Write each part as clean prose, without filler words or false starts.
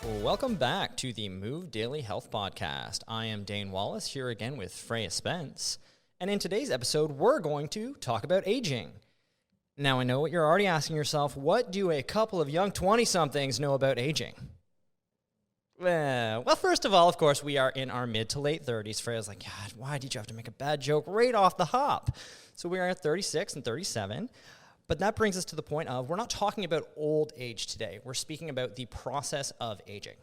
Welcome back to the Move Daily Health Podcast. I am Dane Wallace here again with Freya Spence. And in today's episode, we're going to talk about aging. Now, I know what you're already asking yourself. What do a couple of young 20-somethings know about aging? Well, first of all, of course, we are in our mid to late 30s. Freya's like, God, why did you have to make a bad joke right off the hop? So we are at 36 and 37. But that brings us to the point of we're not talking about old age today. We're speaking about the process of aging.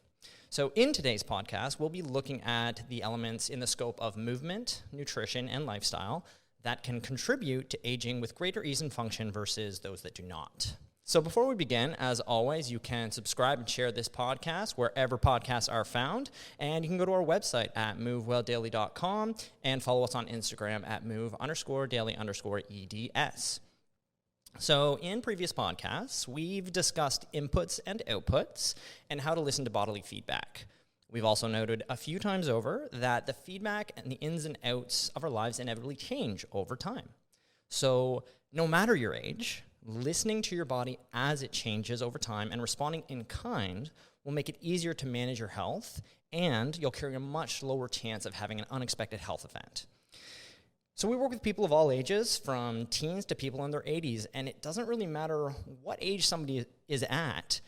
So in today's podcast, we'll be looking at the elements in the scope of movement, nutrition, and lifestyle that can contribute to aging with greater ease and function versus those that do not. So before we begin, as always, you can subscribe and share this podcast wherever podcasts are found. And you can go to our website at movewelldaily.com and follow us on Instagram at move_daily_EDS. So in previous podcasts, we've discussed inputs and outputs and how to listen to bodily feedback. We've also noted a few times over that the feedback and the ins and outs of our lives inevitably change over time. So no matter your age, listening to your body as it changes over time and responding in kind will make it easier to manage your health, and you'll carry a much lower chance of having an unexpected health event. So we work with people of all ages, from teens to people in their 80s, and it doesn't really matter what age somebody is at.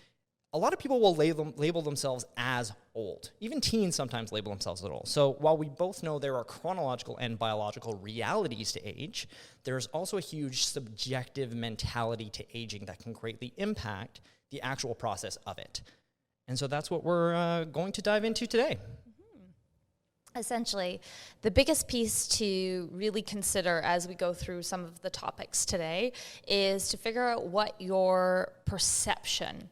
A lot of people will label themselves as old. Even teens sometimes label themselves as old. So while we both know there are chronological and biological realities to age, there's also a huge subjective mentality to aging that can greatly impact the actual process of it. And so that's what we're going to dive into today. Essentially, the biggest piece to really consider as we go through some of the topics today is to figure out what your perception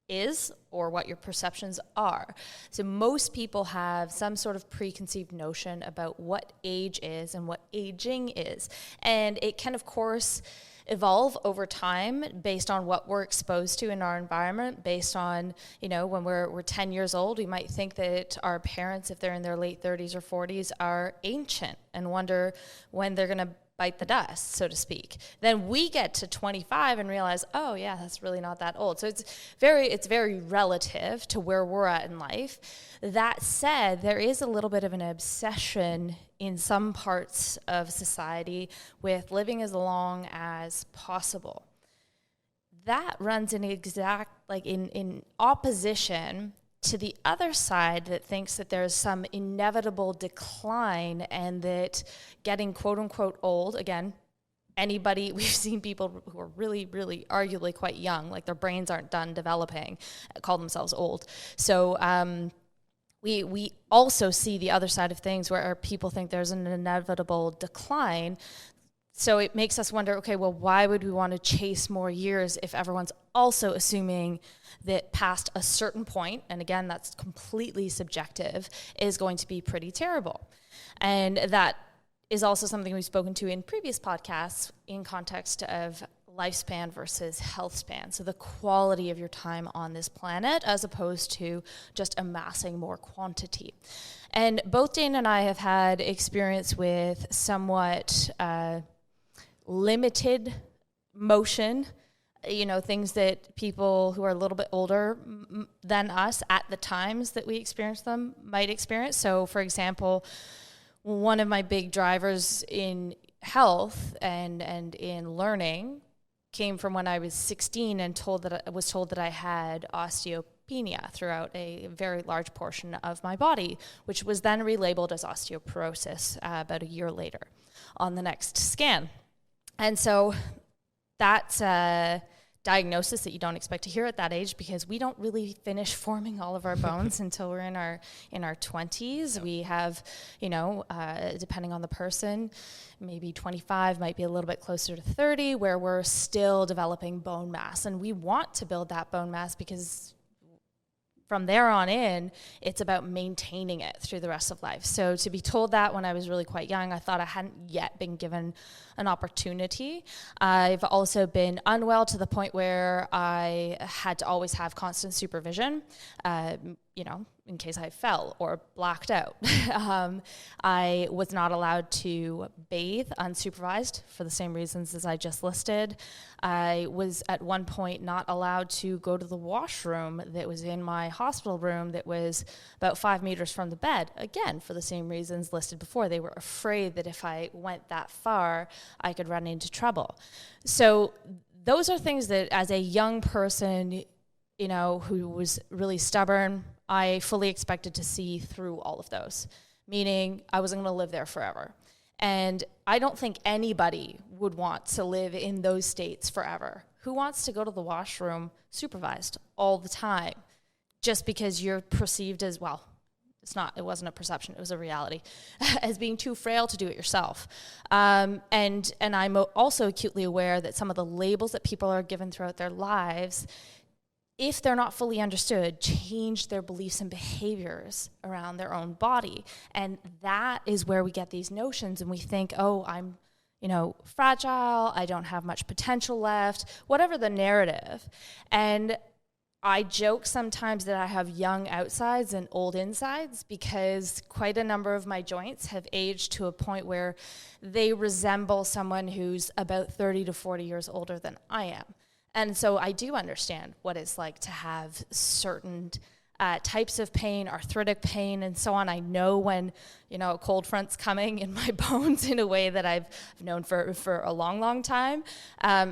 is or what your perceptions are. So most people have some sort of preconceived notion about what age is and what aging is. And it can, of course, evolve over time based on what we're exposed to in our environment, based on, when we're 10 years old, we might think that our parents, if they're in their late 30s or 40s, are ancient and wonder when they're going to bite the dust, so to speak. Then we get to 25 and realize, oh yeah, that's really not that old. So it's very relative to where we're at in life. That said, there is a little bit of an obsession in some parts of society with living as long as possible. That runs in in opposition to the other side that thinks that there's some inevitable decline and that getting quote unquote old, again, we've seen people who are really, really arguably quite young, like their brains aren't done developing, call themselves old. So we also see the other side of things where people think there's an inevitable decline. So it makes us wonder, okay, well, why would we want to chase more years if everyone's also assuming that past a certain point, and again, that's completely subjective, is going to be pretty terrible? And that is also something we've spoken to in previous podcasts in context of lifespan versus health span. So the quality of your time on this planet as opposed to just amassing more quantity. And both Dane and I have had experience with somewhat limited motion, things that people who are a little bit older than us at the times that we experience them might experience. So for example, one of my big drivers in health and in learning came from when I was 16 and was told that I had osteopenia throughout a very large portion of my body, which was then relabeled as osteoporosis about a year later on the next scan. And so that's a diagnosis that you don't expect to hear at that age because we don't really finish forming all of our bones until we're in our 20s. Yep. We have, depending on the person, maybe 25, might be a little bit closer to 30, where we're still developing bone mass. And we want to build that bone mass because from there on in, it's about maintaining it through the rest of life. So to be told that when I was really quite young, I thought I hadn't yet been given an opportunity. I've also been unwell to the point where I had to always have constant supervision. in case I fell or blacked out. I was not allowed to bathe unsupervised for the same reasons as I just listed. I was at one point not allowed to go to the washroom that was in my hospital room that was about 5 meters from the bed, again, for the same reasons listed before. They were afraid that if I went that far, I could run into trouble. So those are things that as a young person, who was really stubborn, I fully expected to see through all of those, meaning I wasn't going to live there forever. And I don't think anybody would want to live in those states forever. Who wants to go to the washroom supervised all the time just because you're perceived as, well, it wasn't a perception, it was a reality, as being too frail to do it yourself. And I'm also acutely aware that some of the labels that people are given throughout their lives, if they're not fully understood, change their beliefs and behaviors around their own body. And that is where we get these notions and we think, oh, I'm, fragile, I don't have much potential left, whatever the narrative. And I joke sometimes that I have young outsides and old insides because quite a number of my joints have aged to a point where they resemble someone who's about 30 to 40 years older than I am. And so I do understand what it's like to have certain types of pain, arthritic pain, and so on. I know when, a cold front's coming in my bones in a way that I've known for a long, long time.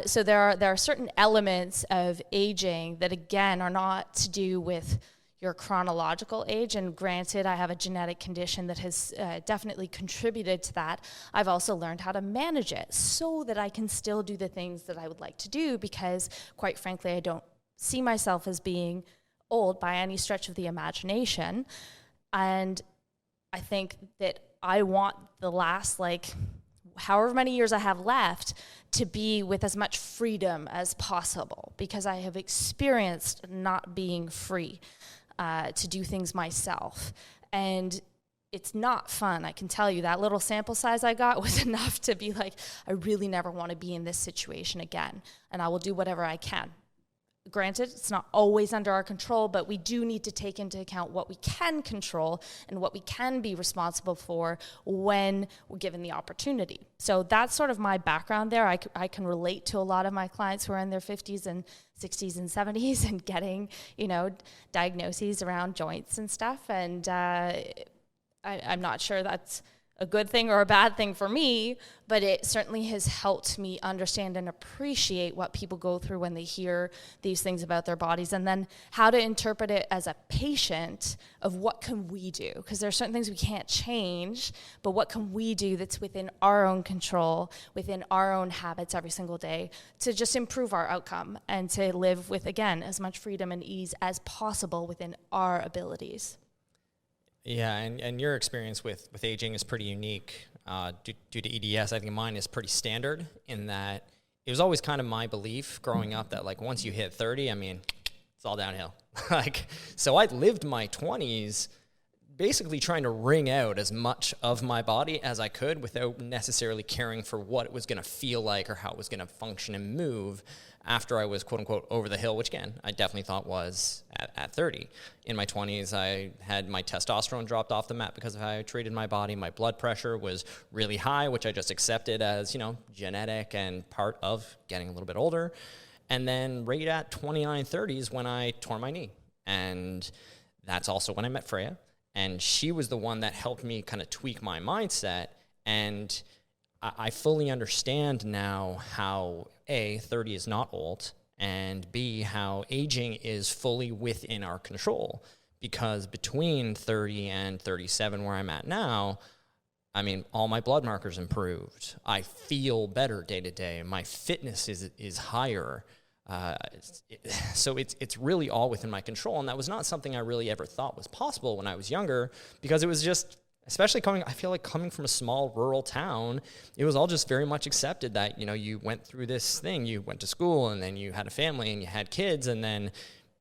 So there are certain elements of aging that, again, are not to do with your chronological age. And granted, I have a genetic condition that has definitely contributed to that. I've also learned how to manage it so that I can still do the things that I would like to do because, quite frankly, I don't see myself as being old by any stretch of the imagination. And I think that I want the last, however many years I have left to be with as much freedom as possible because I have experienced not being free to do things myself. And it's not fun. I can tell you that little sample size I got was enough to be like, I really never want to be in this situation again. And I will do whatever I can. Granted, it's not always under our control, but we do need to take into account what we can control and what we can be responsible for when we're given the opportunity. So that's sort of my background there. I can relate to a lot of my clients who are in their 50s and 60s and 70s and getting, diagnoses around joints and stuff. And I'm not sure that's a good thing or a bad thing for me, but it certainly has helped me understand and appreciate what people go through when they hear these things about their bodies, and then how to interpret it as a patient of what can we do, because there are certain things we can't change, but what can we do that's within our own control, within our own habits every single day to just improve our outcome and to live with, again, as much freedom and ease as possible within our abilities. Yeah, and your experience with aging is pretty unique due to EDS. I think mine is pretty standard in that it was always kind of my belief growing up that once you hit 30, it's all downhill. So I lived my 20s basically trying to wring out as much of my body as I could without necessarily caring for what it was going to feel like or how it was going to function and move after I was, quote unquote, over the hill, which again, I definitely thought was at 30. In my 20s, I had my testosterone dropped off the map because of how I treated my body. My blood pressure was really high, which I just accepted as, genetic and part of getting a little bit older. And then right at 29, 30s when I tore my knee. And that's also when I met Freya. And she was the one that helped me kind of tweak my mindset. And I fully understand now how, A, 30 is not old, and B, how aging is fully within our control. Because between 30 and 37, where I'm at now, all my blood markers improved. I feel better day to day. My fitness is higher. So it's really all within my control. And that was not something I really ever thought was possible when I was younger, because it was just, especially coming from a small rural town, it was all just very much accepted that, you went through this thing, you went to school and then you had a family and you had kids, and then,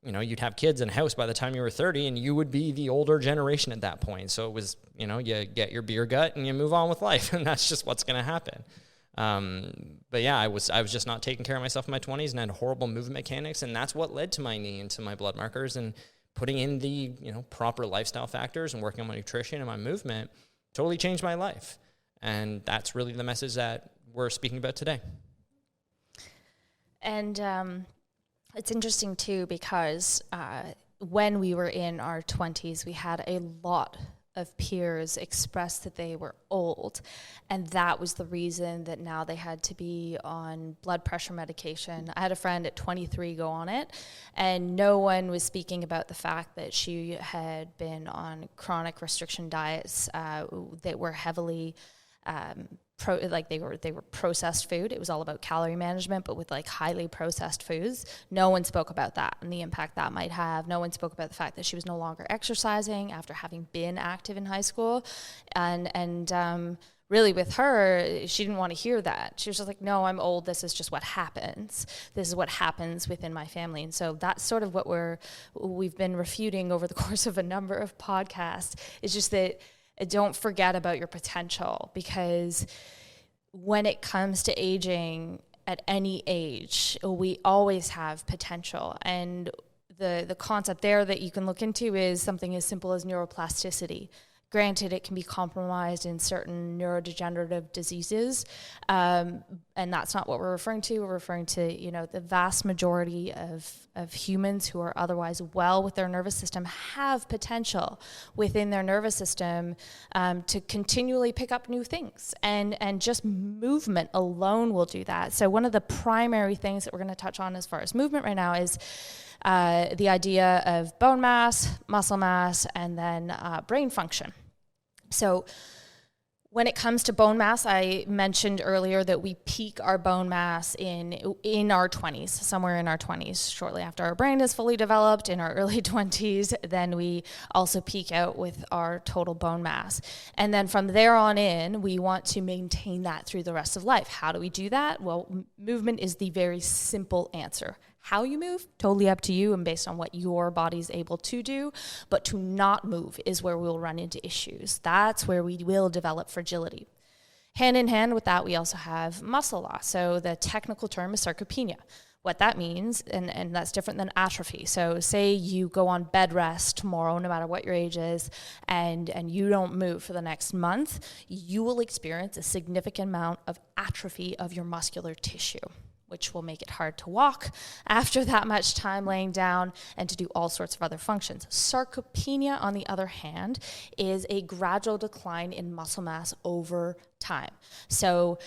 you'd have kids in a house by the time you were 30 and you would be the older generation at that point. So it was, you get your beer gut and you move on with life, and that's just what's going to happen. But yeah, I was just not taking care of myself in my 20s and had horrible movement mechanics, and that's what led to my knee and to my blood markers. And putting in the, proper lifestyle factors and working on my nutrition and my movement totally changed my life. And that's really the message that we're speaking about today. And it's interesting too, because when we were in our 20s, we had a lot of peers express that they were old, and that was the reason that now they had to be on blood pressure medication. I had a friend at 23 go on it, and no one was speaking about the fact that she had been on chronic restriction diets that were heavily they were processed food. It was all about calorie management, but with like highly processed foods. No one spoke about that and the impact that might have. No one spoke about the fact that she was no longer exercising after having been active in high school. And really with her, she didn't want to hear that. She was just like, no, I'm old. This is just what happens. This is what happens within my family. And so that's sort of what we've been refuting over the course of a number of podcasts. It's just that don't forget about your potential, because when it comes to aging at any age, we always have potential. And the concept there that you can look into is something as simple as neuroplasticity. Granted, it can be compromised in certain neurodegenerative diseases, and that's not what we're referring to. We're referring to, the vast majority of humans who are otherwise well with their nervous system have potential within their nervous system to continually pick up new things, and just movement alone will do that. So one of the primary things that we're going to touch on as far as movement right now is the idea of bone mass, muscle mass, and then brain function. So when it comes to bone mass, I mentioned earlier that we peak our bone mass in our 20s, somewhere in our 20s, shortly after our brain is fully developed, in our early 20s. Then we also peak out with our total bone mass. And then from there on in, we want to maintain that through the rest of life. How do we do that? Well, movement is the very simple answer. How you move, totally up to you and based on what your body's able to do, but to not move is where we'll run into issues. That's where we will develop fragility. Hand in hand with that, we also have muscle loss. So the technical term is sarcopenia. What that means, and that's different than atrophy. So say you go on bed rest tomorrow, no matter what your age is, and you don't move for the next month, you will experience a significant amount of atrophy of your muscular tissue, which will make it hard to walk after that much time laying down and to do all sorts of other functions. Sarcopenia, on the other hand, is a gradual decline in muscle mass over time. So,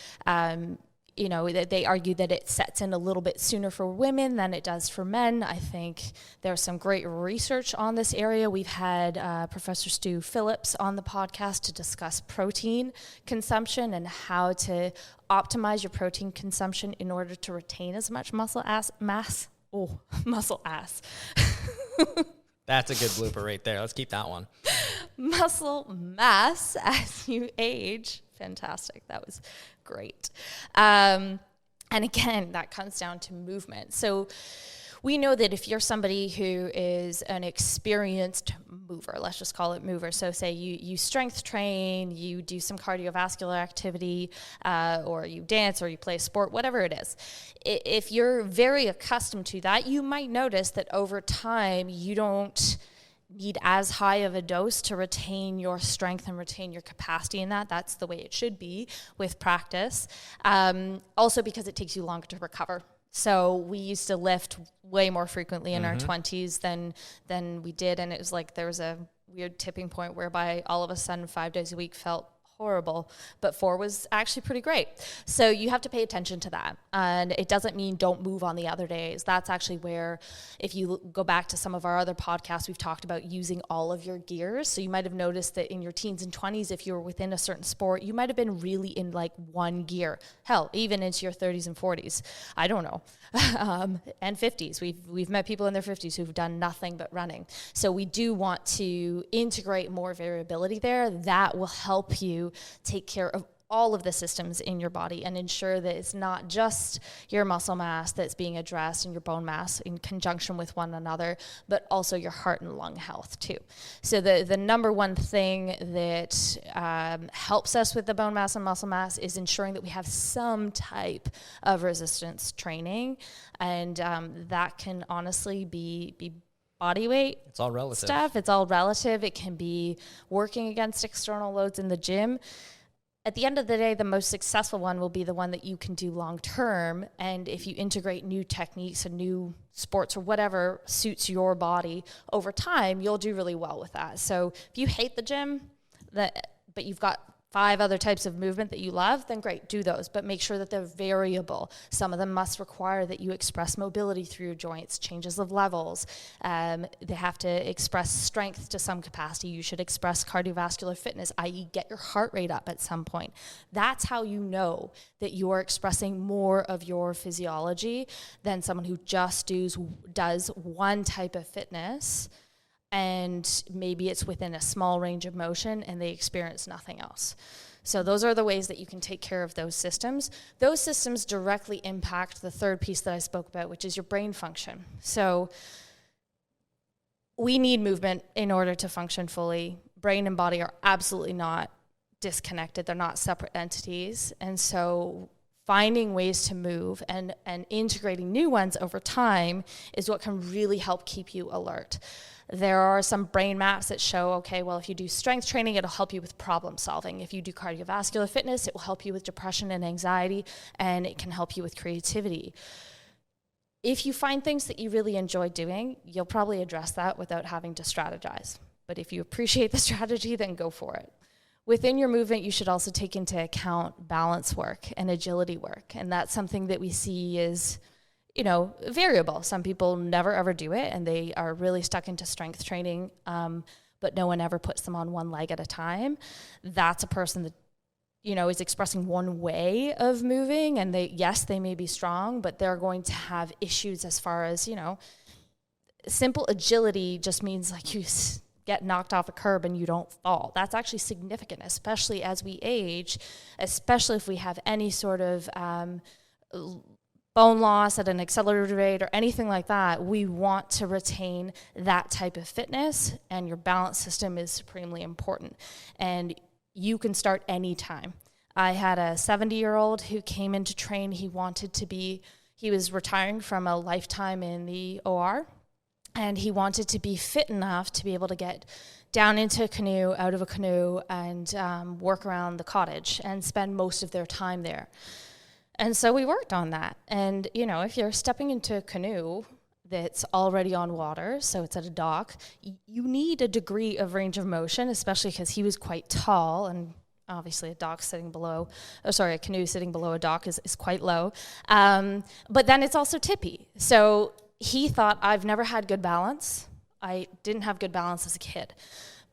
they argue that it sets in a little bit sooner for women than it does for men. I think there's some great research on this area. We've had Professor Stu Phillips on the podcast to discuss protein consumption and how to optimize your protein consumption in order to retain as much muscle mass. That's a good blooper right there. Let's keep that one. Muscle mass as you age. Fantastic. That was great. And again, that comes down to movement. So we know that if you're somebody who is an experienced mover, let's just call it mover. So say you strength train, you do some cardiovascular activity, or you dance or you play sport, whatever it is. If you're very accustomed to that, you might notice that over time you don't need as high of a dose to retain your strength and retain your capacity in that. That's the way it should be with practice. Also because it takes you longer to recover. So we used to lift way more frequently in our 20s than we did. And it was like there was a weird tipping point whereby all of a sudden 5 days a week felt horrible, but 4 was actually pretty great. So you have to pay attention to that. And it doesn't mean don't move on the other days. That's actually where, if you go back to some of our other podcasts, we've talked about using all of your gears. So you might have noticed that in your teens and 20s, if you were within a certain sport, you might have been really in like one gear. Hell, even into your 30s and 40s. I don't know. And 50s. We've met people in their 50s who've done nothing but running. So we do want to integrate more variability there. That will help you take care of all of the systems in your body and ensure that it's not just your muscle mass that's being addressed and your bone mass in conjunction with one another, but also your heart and lung health too. So the number one thing that helps us with the bone mass and muscle mass is ensuring that we have some type of resistance training, and that can honestly be body weight. It's all relative. Stuff. It's all relative. It can be working against external loads in the gym. At the end of the day, the most successful one will be the one that you can do long term. And if you integrate new techniques and new sports or whatever suits your body over time, you'll do really well with that. So if you hate the gym, but you've got 5 other types of movement that you love, then great, do those. But make sure that they're variable. Some of them must require that you express mobility through your joints, changes of levels. They have to express strength to some capacity. You should express cardiovascular fitness, i.e. get your heart rate up at some point. That's how you know that you are expressing more of your physiology than someone who just does one type of fitness, and maybe it's within a small range of motion and they experience nothing else. So those are the ways that you can take care of those systems. Those systems directly impact the third piece that I spoke about, which is your brain function. So we need movement in order to function fully. Brain and body are absolutely not disconnected. They're not separate entities. And so finding ways to move and integrating new ones over time is what can really help keep you alert. There are some brain maps that show, okay, well, if you do strength training, it'll help you with problem solving. If you do cardiovascular fitness, it will help you with depression and anxiety, and it can help you with creativity. If you find things that you really enjoy doing, you'll probably address that without having to strategize. But if you appreciate the strategy, then go for it. Within your movement, you should also take into account balance work and agility work. And that's something that we see is, variable. Some people never ever do it and they are really stuck into strength training, but no one ever puts them on one leg at a time. That's a person that, is expressing one way of moving, and they may be strong, but they're going to have issues as far as, simple agility just means like you get knocked off a curb and you don't fall. That's actually significant, especially as we age, especially if we have any sort of bone loss at an accelerated rate or anything like that. We want to retain that type of fitness, and your balance system is supremely important. And you can start anytime. I had a 70-year-old who came in to train. He was retiring from a lifetime in the OR, and he wanted to be fit enough to be able to get down into a canoe, out of a canoe, and work around the cottage and spend most of their time there. And so we worked on that. And, if you're stepping into a canoe that's already on water, so it's at a dock, you need a degree of range of motion, especially because he was quite tall, and obviously a canoe sitting below a dock is quite low. But then it's also tippy. So he thought, I've never had good balance. I didn't have good balance as a kid.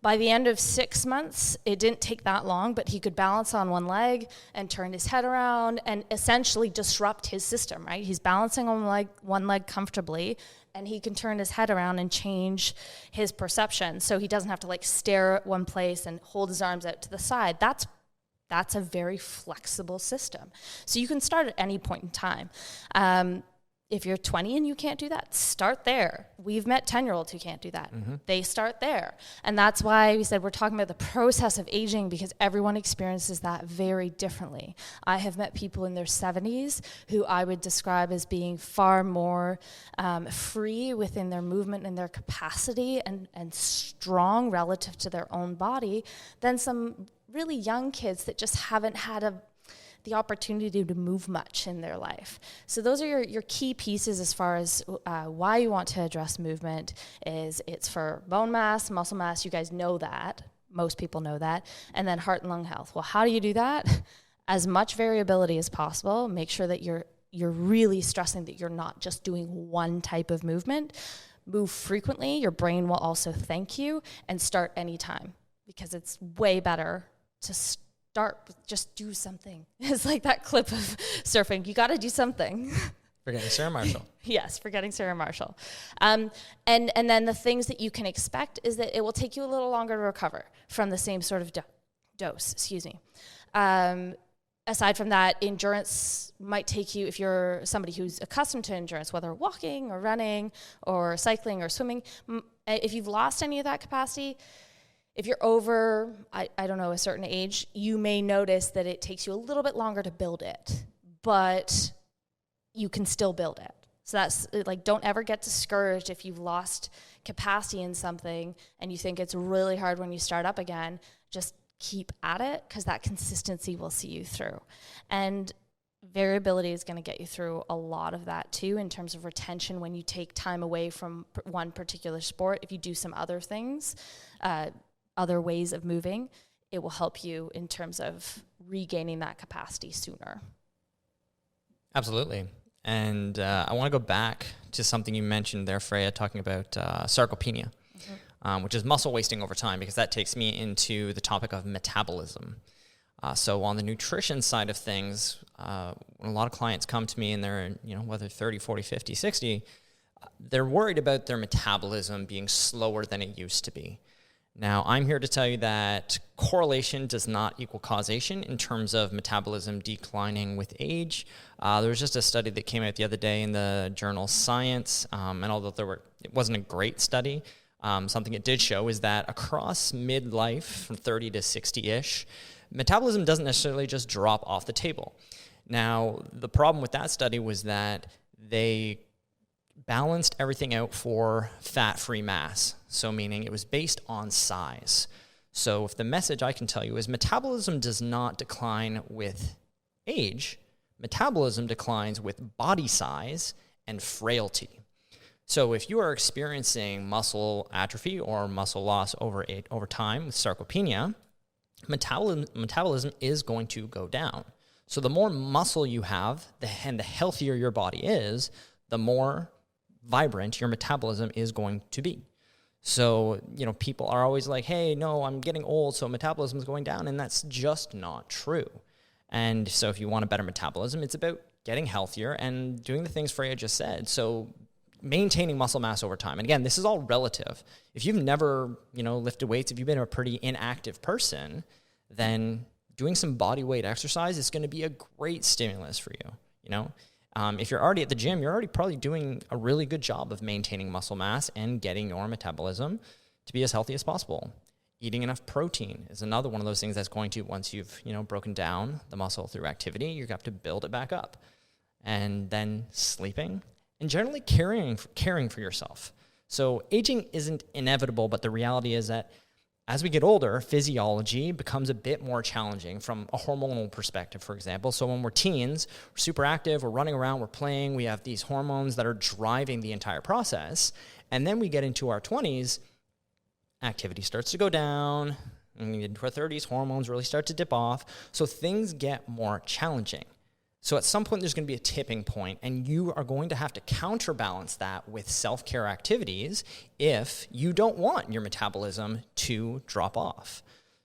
By the end of 6 months, it didn't take that long, but he could balance on one leg and turn his head around and essentially disrupt his system, right? He's balancing on one leg comfortably, and he can turn his head around and change his perception. So he doesn't have to stare at one place and hold his arms out to the side. That's a very flexible system. So you can start at any point in time. If you're 20 and you can't do that, start there. We've met 10-year-olds who can't do that. Mm-hmm. They start there. And that's why we said we're talking about the process of aging, because everyone experiences that very differently. I have met people in their 70s who I would describe as being far more free within their movement and their capacity and strong relative to their own body than some really young kids that just haven't had the opportunity to move much in their life. So those are your key pieces as far as why you want to address movement. It's for bone mass, muscle mass. You guys know that. Most people know that. And then heart and lung health. Well, how do you do that? As much variability as possible. Make sure that you're really stressing that you're not just doing one type of movement. Move frequently. Your brain will also thank you, and start anytime, because it's way better to start with just do something. It's like that clip of surfing. You got to do something. Forgetting Sarah Marshall. Yes, forgetting Sarah Marshall. And then the things that you can expect is that it will take you a little longer to recover from the same sort of dose. Aside from that, endurance might take you, if you're somebody who's accustomed to endurance, whether walking or running or cycling or swimming, if you've lost any of that capacity, if you're over, I don't know, a certain age, you may notice that it takes you a little bit longer to build it, but you can still build it. So that's like, don't ever get discouraged if you've lost capacity in something and you think it's really hard when you start up again. Just keep at it, because that consistency will see you through. And variability is going to get you through a lot of that too, in terms of retention. When you take time away from one particular sport, if you do some other things, other ways of moving, it will help you in terms of regaining that capacity sooner. Absolutely. And I want to go back to something you mentioned there, Freya, talking about sarcopenia, which is muscle wasting over time, because that takes me into the topic of metabolism. So on the nutrition side of things, when a lot of clients come to me and they're, whether 30, 40, 50, 60, they're worried about their metabolism being slower than it used to be. Now, I'm here to tell you that correlation does not equal causation in terms of metabolism declining with age. There was just a study that came out the other day in the journal Science, and although it wasn't a great study, something it did show is that across midlife, from 30 to 60-ish, metabolism doesn't necessarily just drop off the table. Now, the problem with that study was that they balanced everything out for fat-free mass. So meaning it was based on size. So if the message I can tell you is metabolism does not decline with age, metabolism declines with body size and frailty. So if you are experiencing muscle atrophy or muscle loss over time with sarcopenia, metabolism is going to go down. So the more muscle you have, and the healthier your body is, the more vibrant your metabolism is going to be. So, people are always like, hey, no, I'm getting old, so metabolism is going down, and that's just not true. And so if you want a better metabolism, it's about getting healthier and doing the things Freya just said. So maintaining muscle mass over time. And again, this is all relative. If you've never, lifted weights, if you've been a pretty inactive person, then doing some body weight exercise is going to be a great stimulus for you, If you're already at the gym, you're already probably doing a really good job of maintaining muscle mass and getting your metabolism to be as healthy as possible. Eating enough protein is another one of those things that's going to, once you've, broken down the muscle through activity, you have to build it back up. And then sleeping and generally caring for yourself. So aging isn't inevitable, but the reality is that as we get older, physiology becomes a bit more challenging from a hormonal perspective, for example. So when we're teens, we're super active, we're running around, we're playing, we have these hormones that are driving the entire process. And then we get into our 20s, activity starts to go down, and into our 30s, hormones really start to dip off. So things get more challenging. So at some point, there's going to be a tipping point, and you are going to have to counterbalance that with self-care activities if you don't want your metabolism to drop off.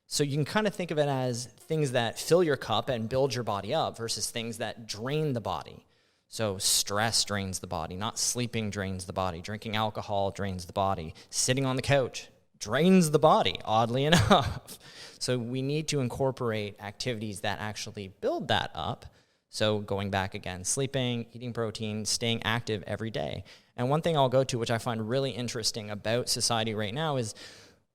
So you can kind of think of it as things that fill your cup and build your body up versus things that drain the body. So stress drains the body, not sleeping drains the body, drinking alcohol drains the body, sitting on the couch drains the body, oddly enough. So we need to incorporate activities that actually build that up. So going back again, sleeping, eating protein, staying active every day. And one thing I'll go to, which I find really interesting about society right now, is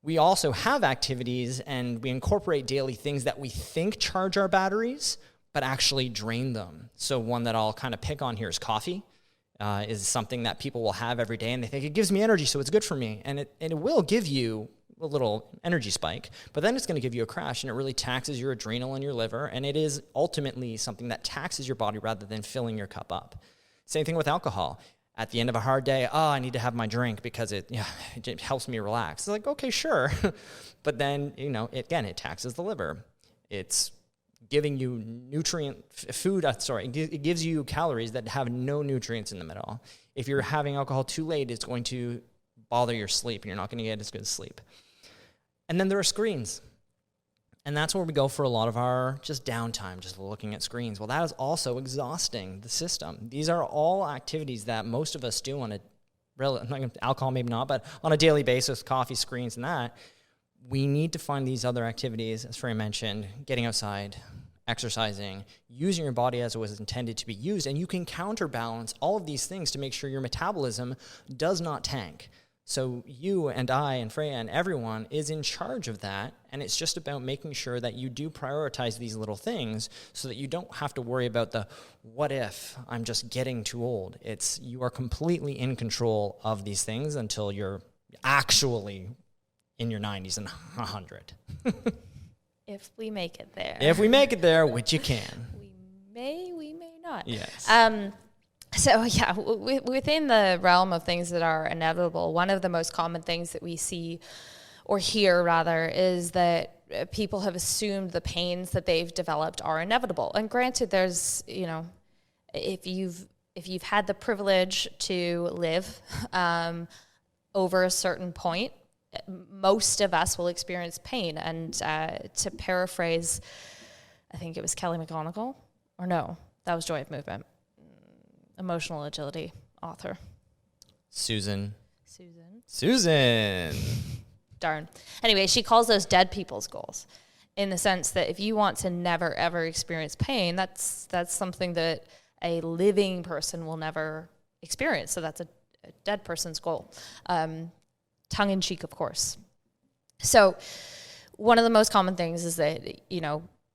we also have activities and we incorporate daily things that we think charge our batteries, but actually drain them. So one that I'll kind of pick on here is coffee. Is something that people will have every day, and they think it gives me energy, so it's good for me. And it will give you a little energy spike, but then it's going to give you a crash, and it really taxes your adrenal and your liver, and it is ultimately something that taxes your body rather than filling your cup up. Same thing with alcohol. At the end of a hard day, I need to have my drink because it helps me relax. It's like, okay, sure. But then, it taxes the liver. It's giving you it gives you calories that have no nutrients in them at all. If you're having alcohol too late, it's going to bother your sleep, and you're not going to get as good sleep. And then there are screens. And that's where we go for a lot of our just downtime, just looking at screens. Well, that is also exhausting the system. These are all activities that most of us do on alcohol maybe not, but on a daily basis, coffee, screens, and that. We need to find these other activities, as Freya mentioned, getting outside, exercising, using your body as it was intended to be used, and you can counterbalance all of these things to make sure your metabolism does not tank. So you and I and Freya and everyone is in charge of that. And it's just about making sure that you do prioritize these little things so that you don't have to worry about the what if I'm just getting too old. It's you are completely in control of these things until you're actually in your 90s and 100. If we make it there. If we make it there, which you can. We may not. Yes. So yeah, within the realm of things that are inevitable, one of the most common things that we see or hear rather is that people have assumed the pains that they've developed are inevitable. And granted, there's, if you've had the privilege to live over a certain point, most of us will experience pain. And to paraphrase, I think it was Kelly McGonigal, or no, that was Joy of Movement. Emotional agility author. Susan. Darn. Anyway, she calls those dead people's goals, in the sense that if you want to never ever experience pain, that's something that a living person will never experience. So that's a dead person's goal. Tongue in cheek, of course. So one of the most common things is that,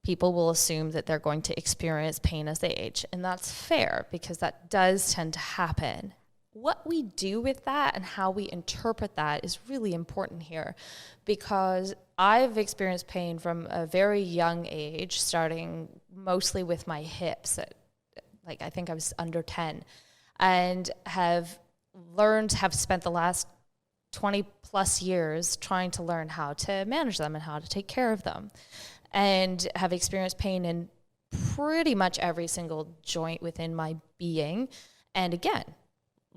people will assume that they're going to experience pain as they age. And that's fair, because that does tend to happen. What we do with that and how we interpret that is really important here, because I've experienced pain from a very young age, starting mostly with my hips. I think I was under 10, and have spent the last 20 plus years trying to learn how to manage them and how to take care of them, and have experienced pain in pretty much every single joint within my being. And again,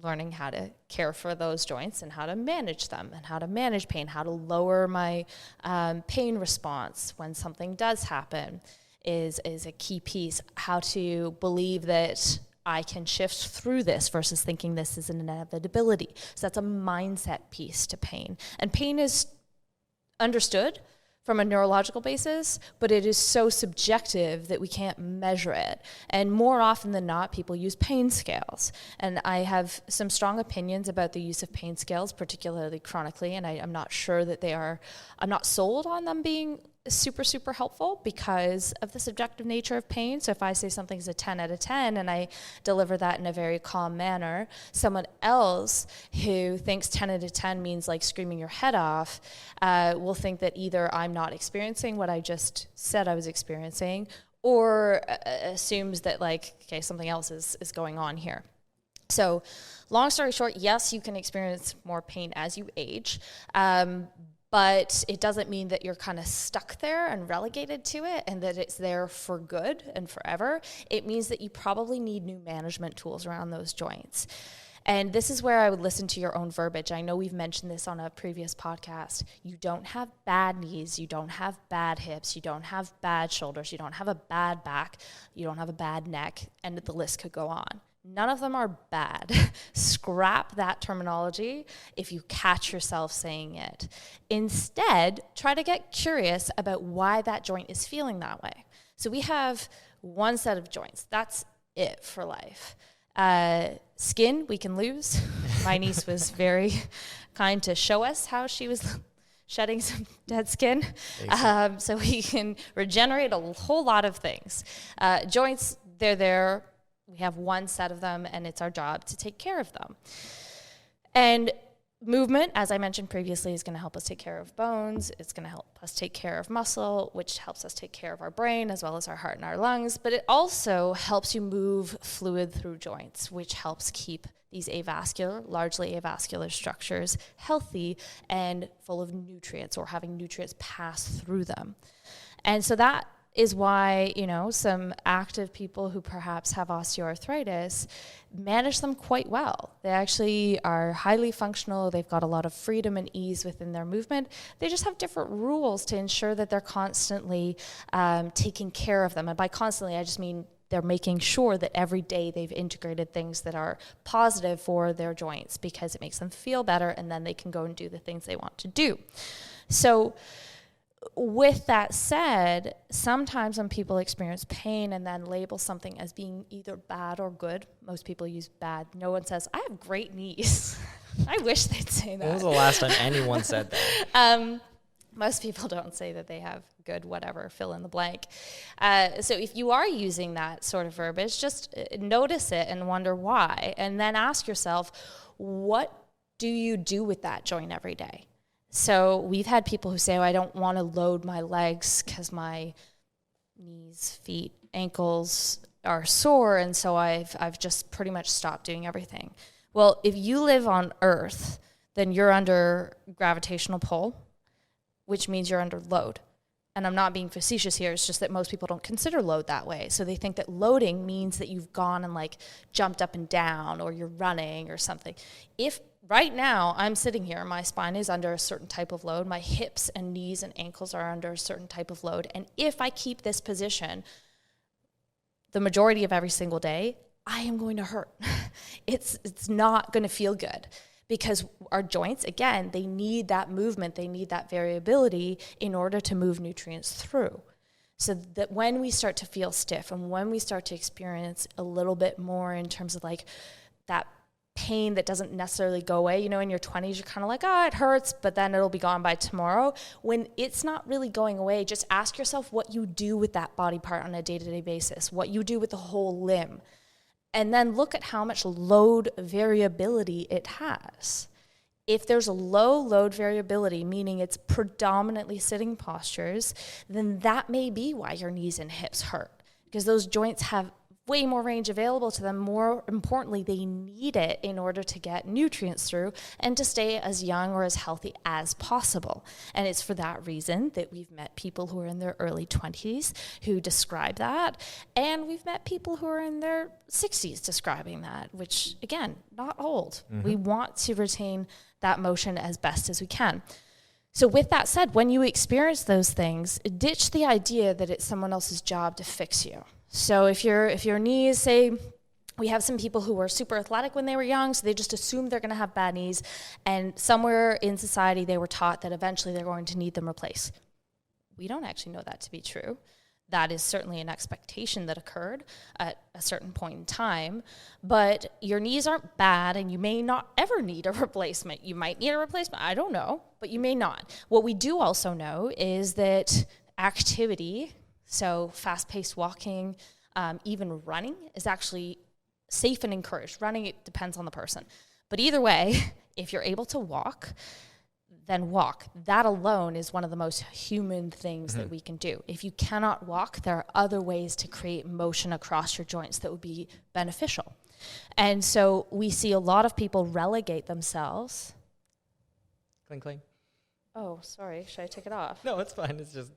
learning how to care for those joints and how to manage them and how to manage pain, how to lower my pain response when something does happen is a key piece. How to believe that I can shift through this versus thinking this is an inevitability. So that's a mindset piece to pain. And pain is understood from a neurological basis, but it is so subjective that we can't measure it. And more often than not, people use pain scales. And I have some strong opinions about the use of pain scales, particularly chronically, and I'm not sure that I'm not sold on them being super, super helpful because of the subjective nature of pain. So if I say something's a 10 out of 10 and I deliver that in a very calm manner, someone else who thinks 10 out of 10 means like screaming your head off will think that either I'm not experiencing what I just said I was experiencing, or assumes that something else is going on here. So long story short, yes, you can experience more pain as you age, but it doesn't mean that you're kind of stuck there and relegated to it and that it's there for good and forever. It means that you probably need new management tools around those joints. And this is where I would listen to your own verbiage. I know we've mentioned this on a previous podcast. You don't have bad knees, you don't have bad hips, you don't have bad shoulders, you don't have a bad back, you don't have a bad neck, and the list could go on. None of them are bad. Scrap that terminology if you catch yourself saying it. Instead, try to get curious about why that joint is feeling that way. So we have one set of joints. That's it for life. Skin, we can lose. My niece was very kind to show us how she was shedding some dead skin. So we can regenerate a whole lot of things. Joints, they're there. We have one set of them, and it's our job to take care of them. And movement, as I mentioned previously, is going to help us take care of bones. It's going to help us take care of muscle, which helps us take care of our brain as well as our heart and our lungs. But it also helps you move fluid through joints, which helps keep these largely avascular structures healthy and full of nutrients, or having nutrients pass through them. And so that is why, some active people who perhaps have osteoarthritis manage them quite well. They actually are highly functional. They've got a lot of freedom and ease within their movement. They just have different rules to ensure that they're constantly taking care of them. And by constantly, I just mean they're making sure that every day they've integrated things that are positive for their joints, because it makes them feel better, and then they can go and do the things they want to do. So with that said, sometimes when people experience pain and then label something as being either bad or good, most people use bad. No one says, I have great knees. I wish they'd say that. When was the last time anyone said that? Most people don't say that they have good whatever, fill in the blank. So if you are using that sort of verbiage, just notice it and wonder why. And then ask yourself, what do you do with that joint every day? So we've had people who say, oh, I don't want to load my legs because my knees, feet, ankles are sore, and so I've just pretty much stopped doing everything. Well, if you live on Earth, then you're under gravitational pull, which means you're under load. And I'm not being facetious here, it's just that most people don't consider load that way. So they think that loading means that you've gone and like jumped up and down or you're running or something. If right now I'm sitting here, my spine is under a certain type of load, my hips and knees and ankles are under a certain type of load, and if I keep this position the majority of every single day, I am going to hurt. It's not going to feel good. Because our joints, again, they need that movement, they need that variability in order to move nutrients through. So that when we start to feel stiff and when we start to experience a little bit more in terms of like that pain that doesn't necessarily go away, you know, in your 20s, you're kind of like, oh, it hurts, but then it'll be gone by tomorrow. When it's not really going away, just ask yourself what you do with that body part on a day-to-day basis, what you do with the whole limb. And then look at how much load variability it has. If there's a low load variability, meaning it's predominantly sitting postures, then that may be why your knees and hips hurt, because those joints have way more range available to them. More importantly, they need it in order to get nutrients through and to stay as young or as healthy as possible. And it's for that reason that we've met people who are in their early 20s who describe that. And we've met people who are in their 60s describing that, which, again, not old. Mm-hmm. We want to retain that motion as best as we can. So with that said, when you experience those things, ditch the idea that it's someone else's job to fix you. So if your knees, say, we have some people who were super athletic when they were young, so they just assumed they're going to have bad knees, and somewhere in society they were taught that eventually they're going to need them replaced. We don't actually know that to be true. That is certainly an expectation that occurred at a certain point in time, but your knees aren't bad and you may not ever need a replacement. You might need a replacement, I don't know, but you may not. What we do also know is that activity, so fast-paced walking, even running, is actually safe and encouraged. Running, it depends on the person. But either way, if you're able to walk, then walk. That alone is one of the most human things that we can do. If you cannot walk, there are other ways to create motion across your joints that would be beneficial. And so we see a lot of people relegate themselves. Cling, cling. Oh, sorry. Should I take it off? No, it's fine. It's just...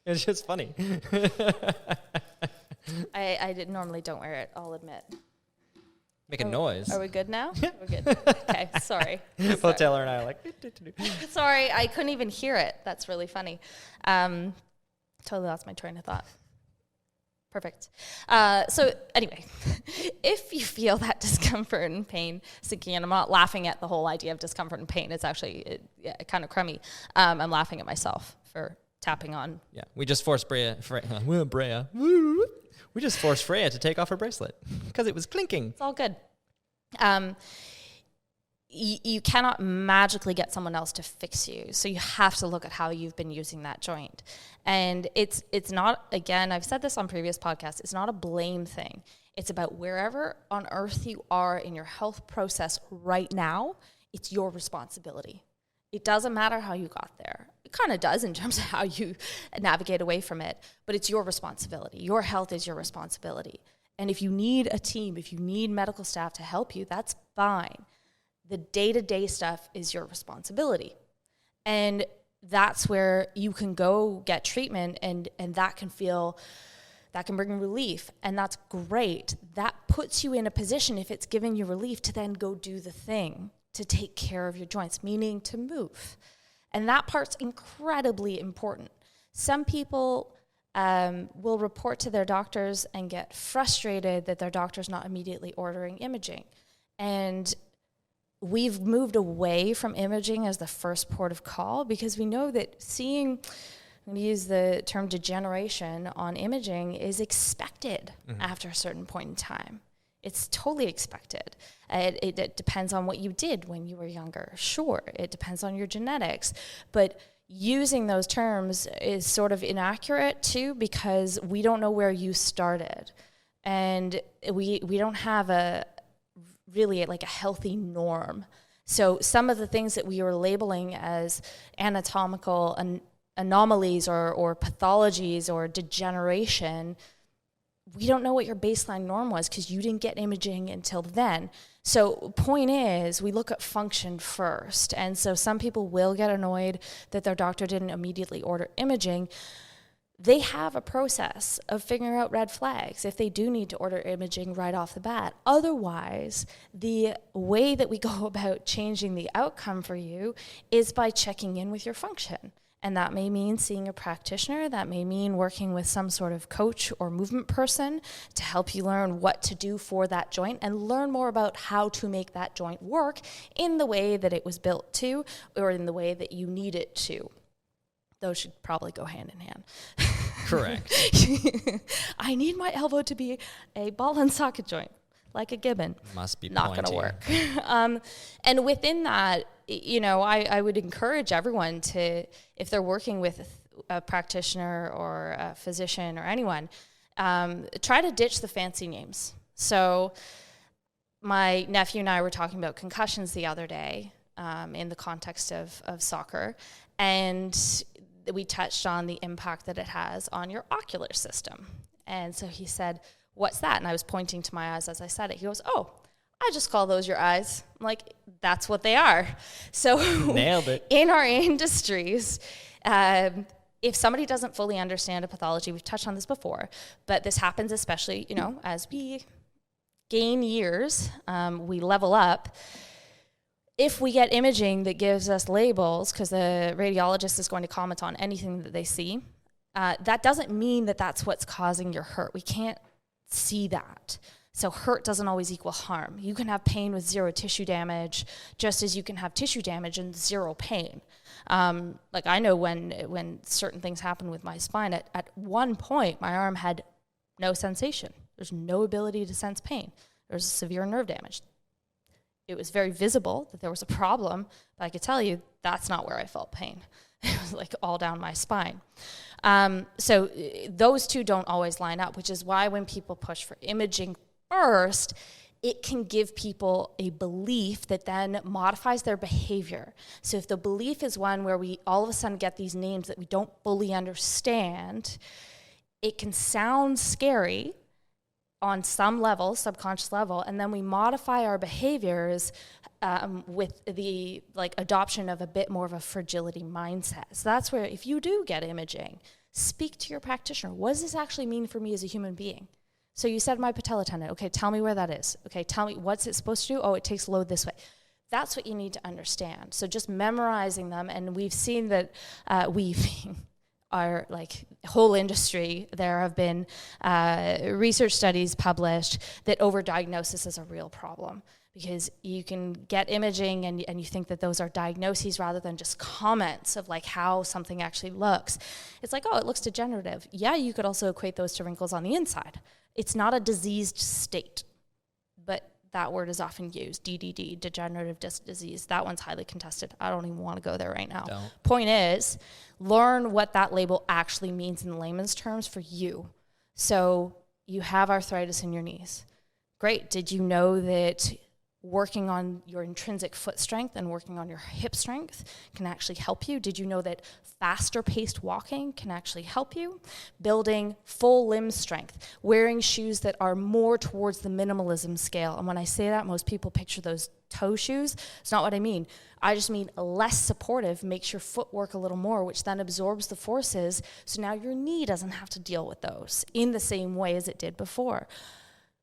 It's just funny. I normally don't wear it, I'll admit. Make a noise. Are we good now? Yeah. We're good. Okay, sorry. Both Taylor and I are like... Sorry, I couldn't even hear it. That's really funny. Totally lost my train of thought. Perfect. So anyway, if you feel that discomfort and pain sinking in, I'm not laughing at the whole idea of discomfort and pain. It's actually kind of crummy. I'm laughing at myself for tapping on. Yeah, we just forced Freya. We just forced Freya to take off her bracelet because it was clinking. It's all good. You cannot magically get someone else to fix you. So you have to look at how you've been using that joint. And it's not, again, I've said this on previous podcasts, it's not a blame thing. It's about wherever on earth you are in your health process right now, it's your responsibility. It doesn't matter how you got there. It kind of does in terms of how you navigate away from it, but it's your responsibility. Your health is your responsibility. And if you need a team, if you need medical staff to help you, that's fine. The day-to-day stuff is your responsibility. And that's where you can go get treatment and that can bring relief. And that's great. That puts you in a position, if it's giving you relief, to then go do the thing, to take care of your joints, meaning to move. And that part's incredibly important. Some people will report to their doctors and get frustrated that their doctor's not immediately ordering imaging. And we've moved away from imaging as the first port of call because we know that seeing, I'm going to use the term degeneration on imaging, is expected after a certain point in time. It's totally expected. It depends on what you did when you were younger. Sure, it depends on your genetics. But using those terms is sort of inaccurate too, because we don't know where you started. And we don't have a healthy norm. So some of the things that we were labeling as anatomical anomalies or pathologies or degeneration, we don't know what your baseline norm was because you didn't get imaging until then. So point is, we look at function first. And so some people will get annoyed that their doctor didn't immediately order imaging. They have a process of figuring out red flags if they do need to order imaging right off the bat. Otherwise, the way that we go about changing the outcome for you is by checking in with your function. And that may mean seeing a practitioner. That may mean working with some sort of coach or movement person to help you learn what to do for that joint and learn more about how to make that joint work in the way that it was built to or in the way that you need it to. Those should probably go hand in hand. Correct. I need my elbow to be a ball and socket joint, like a gibbon. Must be not going to work. And within that, I would encourage everyone to, if they're working with a practitioner or a physician or anyone, try to ditch the fancy names. So my nephew and I were talking about concussions the other day in the context of soccer, and we touched on the impact that it has on your ocular system. And so he said, "What's that?" And I was pointing to my eyes as I said it. He goes, "Oh, I just call those your eyes." I'm like, that's what they are. So nailed it. In our industries, if somebody doesn't fully understand a pathology, we've touched on this before, but this happens especially, as we gain years, we level up. If we get imaging that gives us labels, because the radiologist is going to comment on anything that they see, that doesn't mean that that's what's causing your hurt. We can't see that. So hurt doesn't always equal harm. You can have pain with zero tissue damage, just as you can have tissue damage and zero pain. Like I know when certain things happen with my spine, at one point my arm had no sensation. There's no ability to sense pain. There's severe nerve damage. It was very visible that there was a problem, but I could tell you that's not where I felt pain. It was like all down my spine. So those two don't always line up, which is why when people push for imaging first, it can give people a belief that then modifies their behavior. So if the belief is one where we all of a sudden get these names that we don't fully understand, it can sound scary on some level, subconscious level, and then we modify our behaviors with the adoption of a bit more of a fragility mindset. So that's where, if you do get imaging, speak to your practitioner. What does this actually mean for me as a human being? So you said my patella tendon. Okay, tell me where that is. Okay, tell me what's it supposed to do? Oh, it takes load this way. That's what you need to understand. So just memorizing them, and we've seen that our whole industry, there have been research studies published that overdiagnosis is a real problem, because you can get imaging and you think that those are diagnoses rather than just comments of how something actually looks. It's like, oh, it looks degenerative. Yeah, you could also equate those to wrinkles on the inside. It's not a diseased state, but that word is often used, DDD, degenerative disc disease. That one's highly contested. I don't even want to go there right now. Don't. Point is, learn what that label actually means in layman's terms for you. So you have arthritis in your knees. Great. Did you know that working on your intrinsic foot strength and working on your hip strength can actually help you? Did you know that faster paced walking can actually help you? Building full limb strength, wearing shoes that are more towards the minimalism scale. And when I say that, most people picture those toe shoes. It's not what I mean. I just mean less supportive makes your foot work a little more, which then absorbs the forces. So now your knee doesn't have to deal with those in the same way as it did before.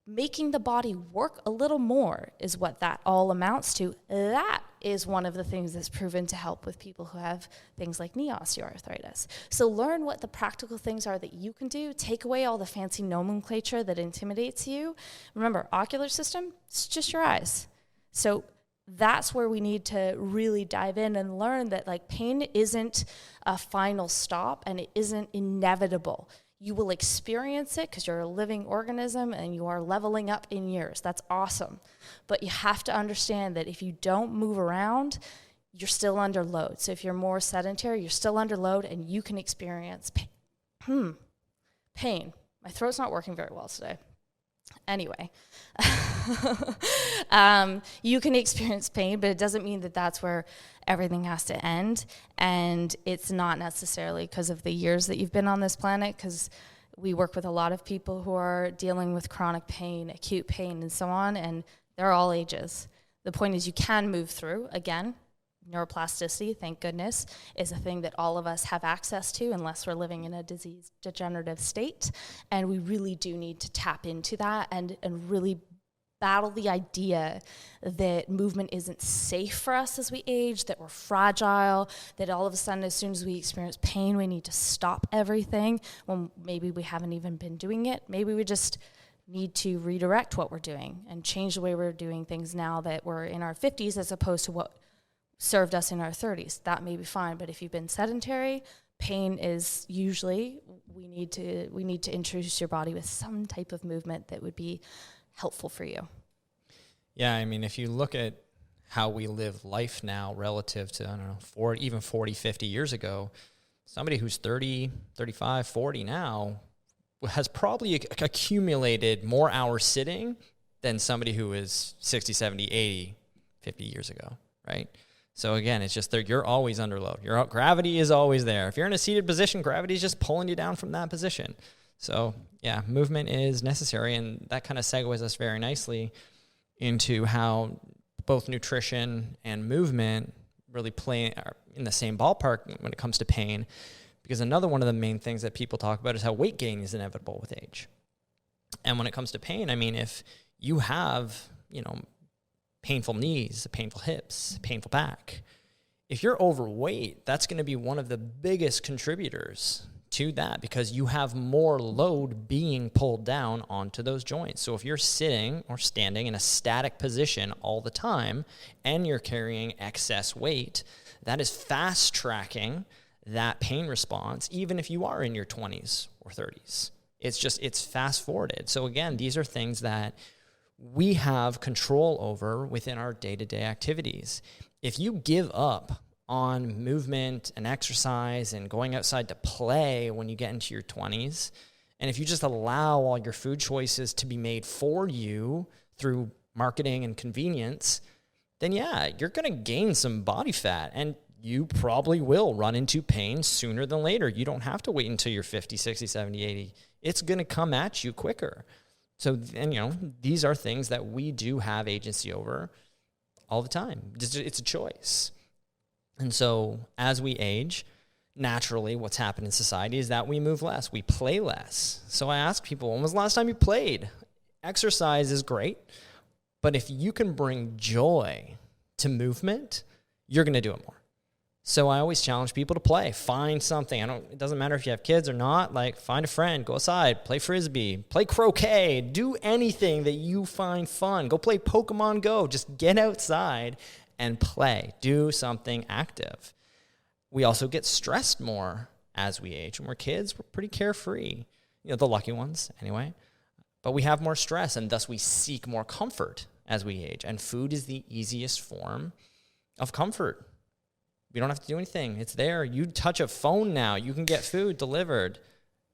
Making the body work a little more is what that all amounts to. That is one of the things that's proven to help with people who have things like knee osteoarthritis. So learn what the practical things are that you can do. Take away all the fancy nomenclature that intimidates you. Remember, ocular system, it's just your eyes. So that's where we need to really dive in and learn that like pain isn't a final stop and it isn't inevitable. You will experience it because you're a living organism and you are leveling up in years. That's awesome. But you have to understand that if you don't move around, you're still under load. So if you're more sedentary, you're still under load and you can experience pain. Pain. My throat's not working very well today. Anyway, you can experience pain, but it doesn't mean that that's where everything has to end. And it's not necessarily because of the years that you've been on this planet, because we work with a lot of people who are dealing with chronic pain, acute pain, and so on, and they're all ages. The point is you can move through. Again, neuroplasticity, thank goodness, is a thing that all of us have access to unless we're living in a disease degenerative state. And we really do need to tap into that and really battle the idea that movement isn't safe for us as we age, that we're fragile, that all of a sudden as soon as we experience pain, we need to stop everything when maybe we haven't even been doing it. Maybe we just need to redirect what we're doing and change the way we're doing things now that we're in our 50s as opposed to what served us in our 30s. That may be fine, but if you've been sedentary, pain is usually, we need to introduce your body with some type of movement that would be helpful for you. Yeah, I mean, if you look at how we live life now relative to, 40, 50 years ago, somebody who's 30, 35, 40 now has probably accumulated more hours sitting than somebody who is 60, 70, 80, 50 years ago, right? So again, it's just you're always under load. Your gravity is always there. If you're in a seated position, gravity is just pulling you down from that position. So yeah, movement is necessary, and that kind of segues us very nicely into how both nutrition and movement really play in the same ballpark when it comes to pain. Because another one of the main things that people talk about is how weight gain is inevitable with age. And when it comes to pain, I mean, if you have, painful knees, painful hips, painful back, if you're overweight, that's going to be one of the biggest contributors to that because you have more load being pulled down onto those joints. So if you're sitting or standing in a static position all the time and you're carrying excess weight, that is fast tracking that pain response, even if you are in your 20s or 30s. It's fast forwarded. So again, these are things that we have control over within our day-to-day activities. If you give up on movement and exercise and going outside to play when you get into your 20s, and if you just allow all your food choices to be made for you through marketing and convenience, then yeah, you're going to gain some body fat, and you probably will run into pain sooner than later. You don't have to wait until you're 50, 60, 70, 80. It's going to come at you quicker. So, and these are things that we do have agency over all the time. It's a choice. And so as we age, naturally what's happened in society is that we move less, we play less. So I ask people, when was the last time you played? Exercise is great, but if you can bring joy to movement, you're going to do it more. So I always challenge people to play. Find something. It doesn't matter if you have kids or not. Like, find a friend. Go outside. Play Frisbee. Play croquet. Do anything that you find fun. Go play Pokemon Go. Just get outside and play. Do something active. We also get stressed more as we age. When we're kids, we're pretty carefree. The lucky ones, anyway. But we have more stress, and thus we seek more comfort as we age. And food is the easiest form of comfort. We don't have to do anything. It's there. You touch a phone now. You can get food delivered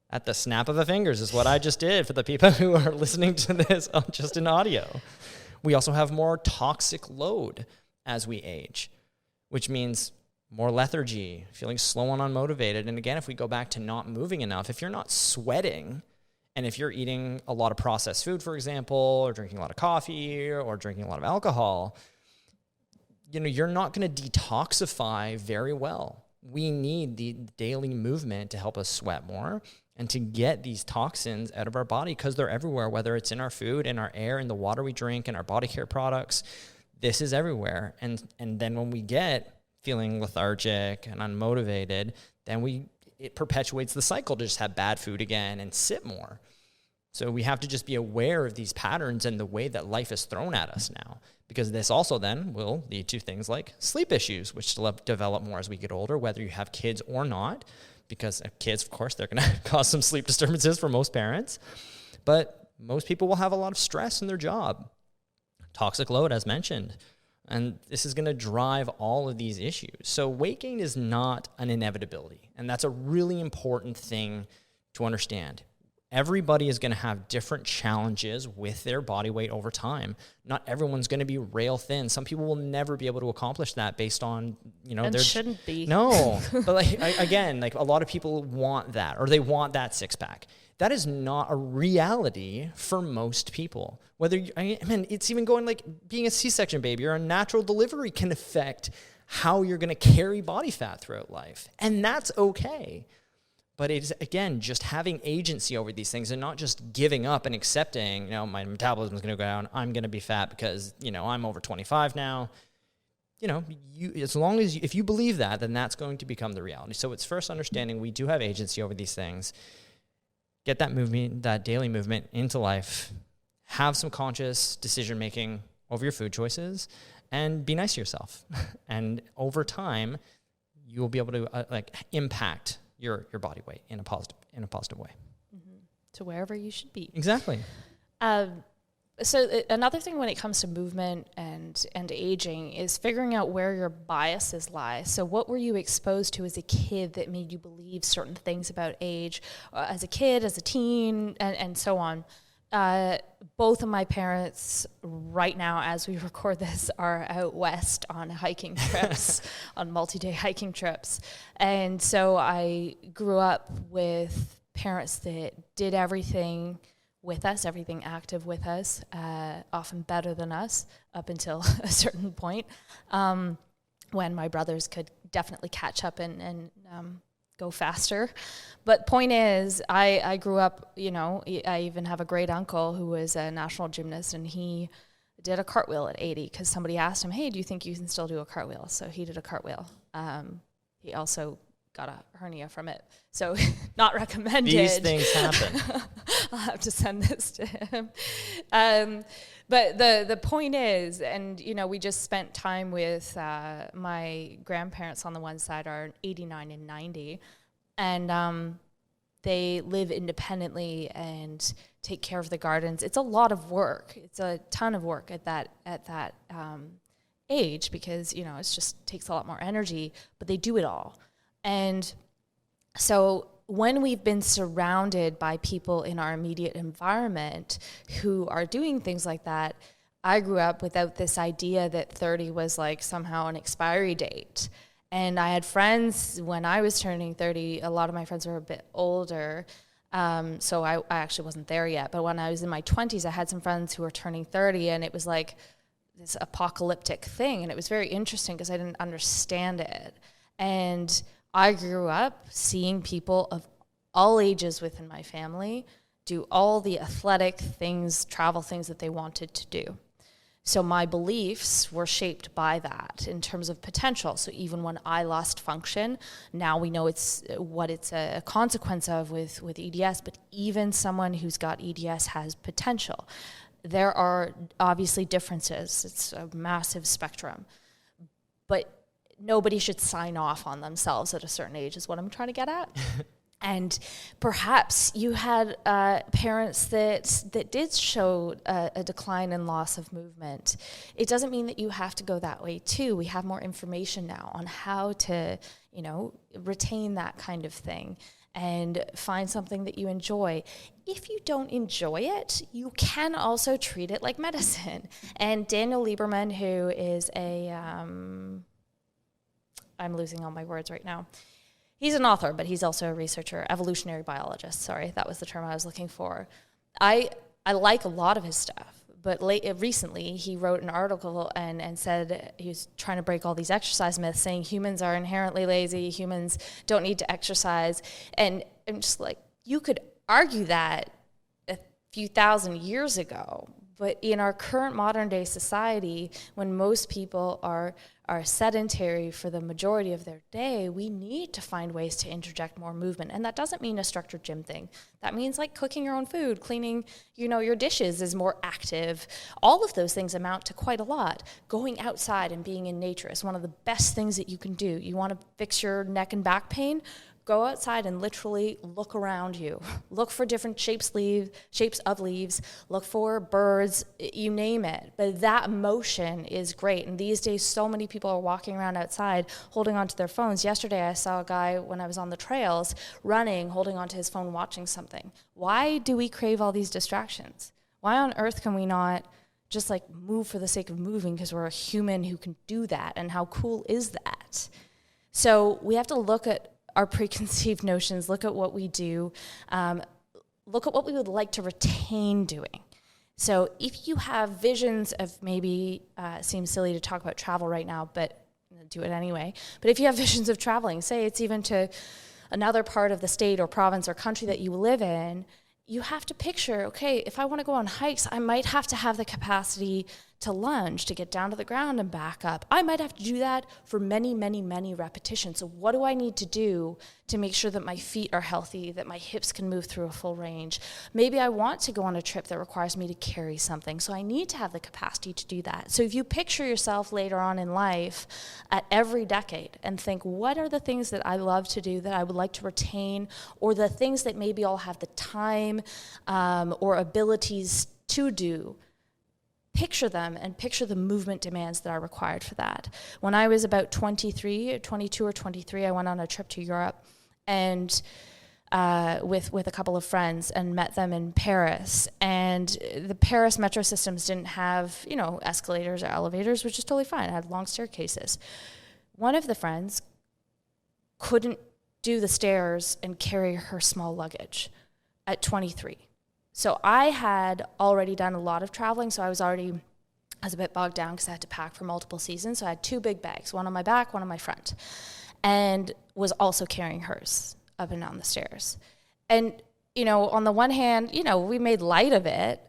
at the snap of a fingers is what I just did for the people who are listening to this just in audio. We also have more toxic load as we age, which means more lethargy, feeling slow and unmotivated. And again, if we go back to not moving enough, if you're not sweating, and if you're eating a lot of processed food, for example, or drinking a lot of coffee or drinking a lot of alcohol, you're not going to detoxify very well. We need the daily movement to help us sweat more and to get these toxins out of our body because they're everywhere, whether it's in our food, in our air, in the water we drink, in our body care products. This is everywhere. And then when we get feeling lethargic and unmotivated, then it perpetuates the cycle to just have bad food again and sit more. So we have to just be aware of these patterns and the way that life is thrown at us now, because this also then will lead to things like sleep issues, which develop more as we get older, whether you have kids or not, because kids, of course, they're going to cause some sleep disturbances for most parents. But most people will have a lot of stress in their job, toxic load, as mentioned. And this is going to drive all of these issues. So weight gain is not an inevitability. And that's a really important thing to understand. Everybody is going to have different challenges with their body weight over time. Not everyone's going to be rail thin. Some people will never be able to accomplish that based on, and shouldn't be. No, but again, a lot of people want that, or they want that six pack. That is not a reality for most people. It's even going like being a C-section baby or a natural delivery can affect how you're going to carry body fat throughout life. And that's okay. But it is, again, just having agency over these things and not just giving up and accepting, my metabolism is going to go down. I'm going to be fat because, I'm over 25 now. As long as if you believe that, then that's going to become the reality. So it's first understanding we do have agency over these things. Get that movement, that daily movement into life. Have some conscious decision-making over your food choices and be nice to yourself. And over time, you will be able to impact your body weight in a positive way. Mm-hmm. To wherever you should be. Exactly. So another thing when it comes to movement and aging is figuring out where your biases lie. So what were you exposed to as a kid that made you believe certain things about age, as a kid, as a teen, and so on? Both of my parents right now, as we record this, are out west on hiking trips, on multi-day hiking trips. And so I grew up with parents that did everything with us, everything active with us, often better than us up until a certain point, when my brothers could definitely catch up and go faster. But point is, I grew up, I even have a great uncle who was a national gymnast, and he did a cartwheel at 80 because somebody asked him, hey, do you think you can still do a cartwheel? So he did a cartwheel. He also got a hernia from it. So not recommended. These things happen. I'll have to send this to him. But the point is, and we just spent time with my grandparents on the one side are 89 and 90, and they live independently and take care of the gardens. It's a lot of work. It's a ton of work at that age because it just takes a lot more energy. But they do it all, and so when we've been surrounded by people in our immediate environment who are doing things like that, I grew up without this idea that 30 was like somehow an expiry date. And I had friends when I was turning 30, a lot of my friends were a bit older, so I actually wasn't there yet. But when I was in my 20s, I had some friends who were turning 30, and it was like this apocalyptic thing. And it was very interesting because I didn't understand it. And I grew up seeing people of all ages within my family do all the athletic things, travel things that they wanted to do. So my beliefs were shaped by that in terms of potential. So even when I lost function, now we know it's a consequence of with EDS, but even someone who's got EDS has potential. There are obviously differences. It's a massive spectrum. But nobody should sign off on themselves at a certain age is what I'm trying to get at. And perhaps you had parents that did show a decline in loss of movement. It doesn't mean that you have to go that way too. We have more information now on how to, retain that kind of thing and find something that you enjoy. If you don't enjoy it, you can also treat it like medicine. And Daniel Lieberman, who is I'm losing all my words right now. He's an author, but he's also a researcher, evolutionary biologist. Sorry, that was the term I was looking for. I like a lot of his stuff, but recently he wrote an article and said he was trying to break all these exercise myths, saying humans are inherently lazy, humans don't need to exercise. And I'm just like, you could argue that a few thousand years ago, but in our current modern day society, when most people are are sedentary for the majority of their day, we need to find ways to interject more movement. And that doesn't mean a structured gym thing. That means like cooking your own food, cleaning, your dishes is more active. All of those things amount to quite a lot. Going outside and being in nature is one of the best things that you can do. You want to fix your neck and back pain? Go outside and literally look around you. Look for different shapes of leaves. Look for birds, you name it. But that motion is great. And these days, so many people are walking around outside holding onto their phones. Yesterday, I saw a guy when I was on the trails running, holding onto his phone, watching something. Why do we crave all these distractions? Why on earth can we not just like move for the sake of moving because we're a human who can do that? And how cool is that? So we have to look at our preconceived notions, look at what we do, look at what we would like to retain doing. So if you have visions of maybe, it seems silly to talk about travel right now, but I'm gonna do it anyway. But if you have visions of traveling, say it's even to another part of the state or province or country that you live in, you have to picture, okay, if I want to go on hikes, I might have to have the capacity to lunge, to get down to the ground and back up. I might have to do that for many, many, many repetitions. So what do I need to do to make sure that my feet are healthy, that my hips can move through a full range? Maybe I want to go on a trip that requires me to carry something, so I need to have the capacity to do that. So if you picture yourself later on in life at every decade and think, what are the things that I love to do that I would like to retain, or the things that maybe I'll have the time or abilities to do, picture them and picture the movement demands that are required for that. When I was about 22 or 23, I went on a trip to Europe and with a couple of friends and met them in Paris. And the Paris metro systems didn't have, escalators or elevators, which is totally fine. It had long staircases. One of the friends couldn't do the stairs and carry her small luggage at 23. So I had already done a lot of traveling, so I was a bit bogged down because I had to pack for multiple seasons. So I had 2 big bags, one on my back, one on my front, and was also carrying hers up and down the stairs. And, on the one hand, we made light of it,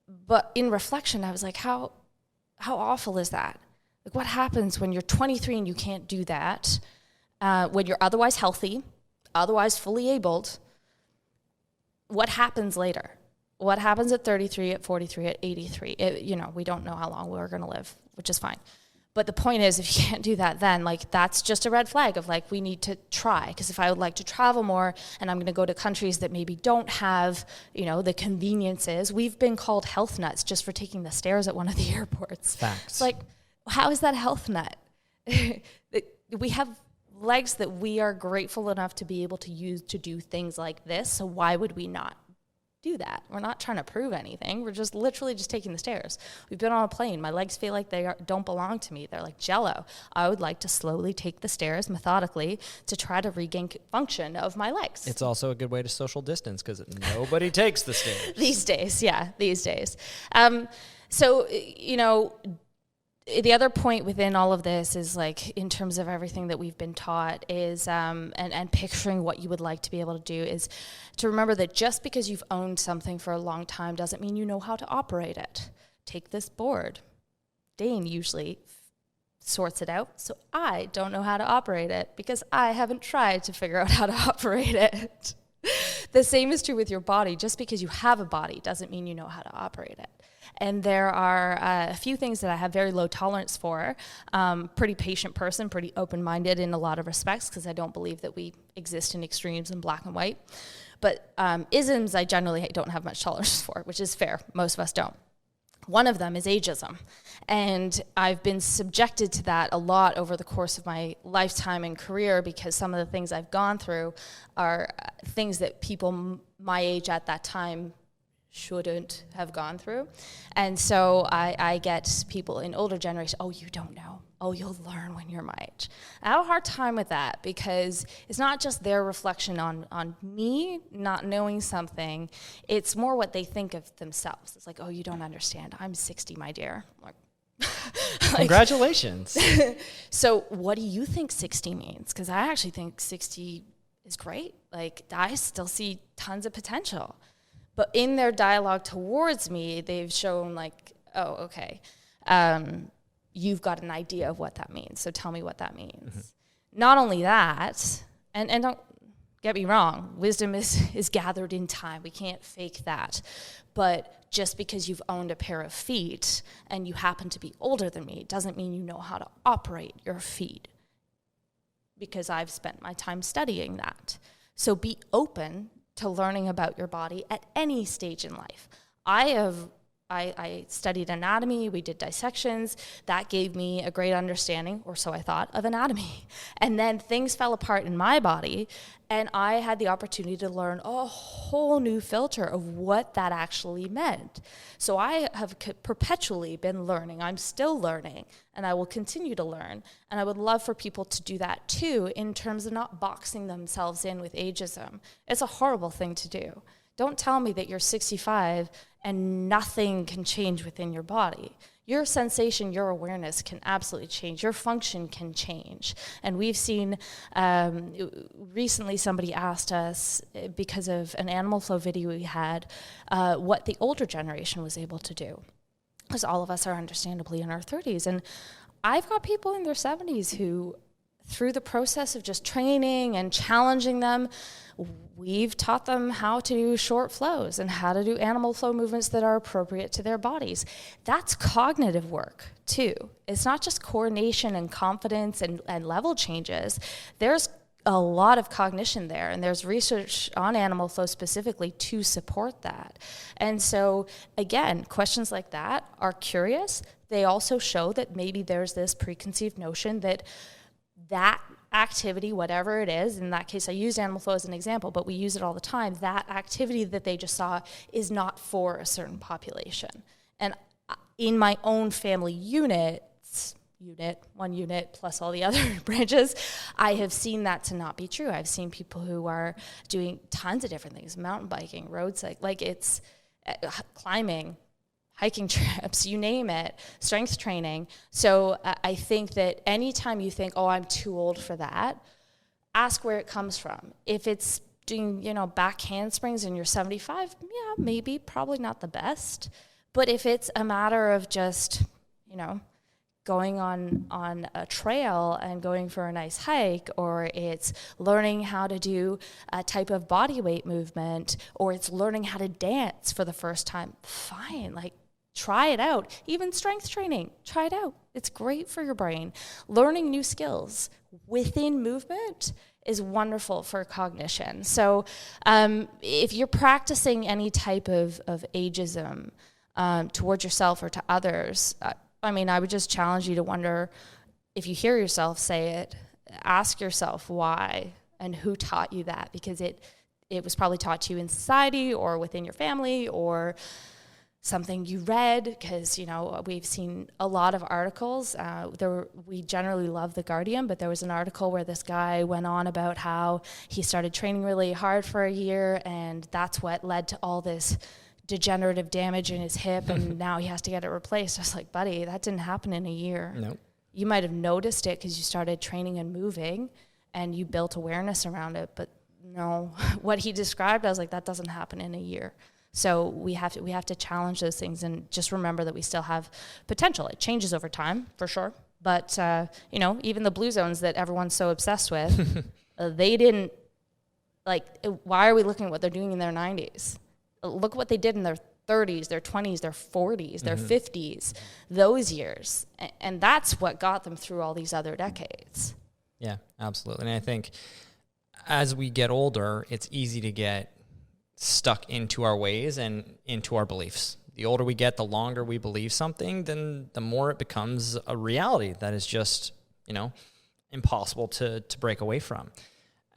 but in reflection, I was like, how awful is that? Like, what happens when you're 23 and you can't do that, when you're otherwise healthy, otherwise fully abled? What happens later? What happens at 33, at 43, at 83? We don't know how long we're going to live, which is fine. But the point is, if you can't do that then, that's just a red flag of, we need to try. Because if I would like to travel more and I'm going to go to countries that maybe don't have, the conveniences, we've been called health nuts just for taking the stairs at one of the airports. Facts. It's how is that health nut? We have legs that we are grateful enough to be able to use to do things like this. So why would we not do that? We're not trying to prove anything. We're just literally just taking the stairs. We've been on a plane. My legs feel like they don't belong to me. They're like Jell-O. I would like to slowly take the stairs methodically to try to regain function of my legs. It's also a good way to social distance because nobody takes the stairs. These days. So, the other point within all of this is in terms of everything that we've been taught is, and picturing what you would like to be able to do is to remember that just because you've owned something for a long time doesn't mean you know how to operate it. Take this board. Dane usually sorts it out, so I don't know how to operate it because I haven't tried to figure out how to operate it. The same is true with your body. Just because you have a body doesn't mean you know how to operate it. And there are a few things that I have very low tolerance for. Pretty patient person, pretty open-minded in a lot of respects because I don't believe that we exist in extremes in black and white. But isms I generally don't have much tolerance for, which is fair. Most of us don't. One of them is ageism. And I've been subjected to that a lot over the course of my lifetime and career because some of the things I've gone through are things that people my age at that time shouldn't have gone through. And so I get people in older generations, oh, you don't know. Oh, you'll learn when you're my age. I have a hard time with that because it's not just their reflection on me not knowing something. It's more what they think of themselves. It's oh, you don't understand. I'm 60, my dear. Congratulations. So what do you think 60 means? Because I actually think 60 is great. I still see tons of potential. But in their dialogue towards me, they've shown oh, okay. you've got an idea of what that means. So tell me what that means. Not only that, and don't get me wrong, wisdom is gathered in time. We can't fake that. But just because you've owned a pair of feet and you happen to be older than me doesn't mean you know how to operate your feet, because I've spent my time studying that. So be open to learning about your body at any stage in life. I studied anatomy, we did dissections. That gave me a great understanding, or so I thought, of anatomy. And then things fell apart in my body, and I had the opportunity to learn a whole new filter of what that actually meant. So I have perpetually been learning. I'm still learning, and I will continue to learn. And I would love for people to do that too, in terms of not boxing themselves in with ageism. It's a horrible thing to do. Don't tell me that you're 65 and nothing can change within your body. Your sensation, your awareness can absolutely change. Your function can change. And we've seen, recently somebody asked us, because of an Animal Flow video we had, what the older generation was able to do. Because all of us are understandably in our 30s. And I've got people in their 70s who, through the process of just training and challenging them, we've taught them how to do short flows and how to do animal flow movements that are appropriate to their bodies. That's cognitive work too. It's not just coordination and confidence and level changes. There's a lot of cognition there, and there's research on animal flow specifically to support that. And so again, questions like that are curious. They also show that maybe there's this preconceived notion that activity, whatever it is, in that case I used animal flow as an example, but we use it all the time, that activity that they just saw is not for a certain population. And in my own family one unit plus all the other branches, I have seen that to not be true. I've seen people who are doing tons of different things, mountain biking, road cycling, like it's climbing, hiking trips, you name it, strength training. So I think that anytime you think, oh, I'm too old for that, ask where it comes from. If it's doing, back handsprings and you're 75, yeah, maybe, probably not the best. But if it's a matter of just, going on a trail and going for a nice hike, or it's learning how to do a type of body weight movement, or it's learning how to dance for the first time, fine, try it out. Even strength training, try it out. It's great for your brain. Learning new skills within movement is wonderful for cognition. So if you're practicing any type of ageism towards yourself or to others, I would just challenge you to wonder, if you hear yourself say it, ask yourself why and who taught you that, because it was probably taught to you in society or within your family, or something you read, because we've seen a lot of articles. We generally love The Guardian, but there was an article where this guy went on about how he started training really hard for a year, and that's what led to all this degenerative damage in his hip, and now he has to get it replaced. I was like, buddy, that didn't happen in a year. Nope. You might have noticed it because you started training and moving, and you built awareness around it, but no, what he described, I was like, that doesn't happen in a year. So we have to challenge those things, and just remember that we still have potential. It changes over time, for sure. But, even the blue zones that everyone's so obsessed with, they didn't, why are we looking at what they're doing in their 90s? Look what they did in their 30s, their 20s, their 40s, their 50s, those years. And that's what got them through all these other decades. Yeah, absolutely. And I think as we get older, it's easy to get stuck into our ways and into our beliefs. The older we get, the longer we believe something, then the more it becomes a reality that is just, impossible to break away from.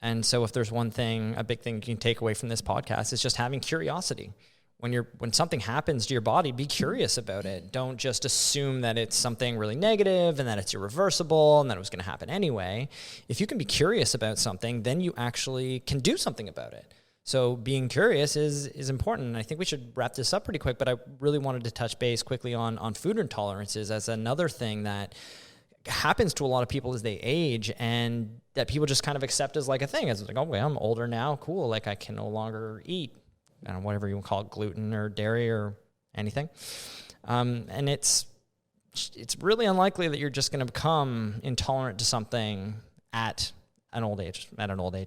And so if there's one thing, a big thing you can take away from this podcast, is just having curiosity. When something happens to your body, be curious about it. Don't just assume that it's something really negative and that it's irreversible and that it was going to happen anyway. If you can be curious about something, then you actually can do something about it. So being curious is important. And I think we should wrap this up pretty quick, but I really wanted to touch base quickly on food intolerances as another thing that happens to a lot of people as they age, and that people just kind of accept as a thing. It's like, oh, well, I'm older now, cool. I can no longer eat, whatever you want to call it, gluten or dairy or anything. And it's it's really unlikely that you're just going to become intolerant to something at an old age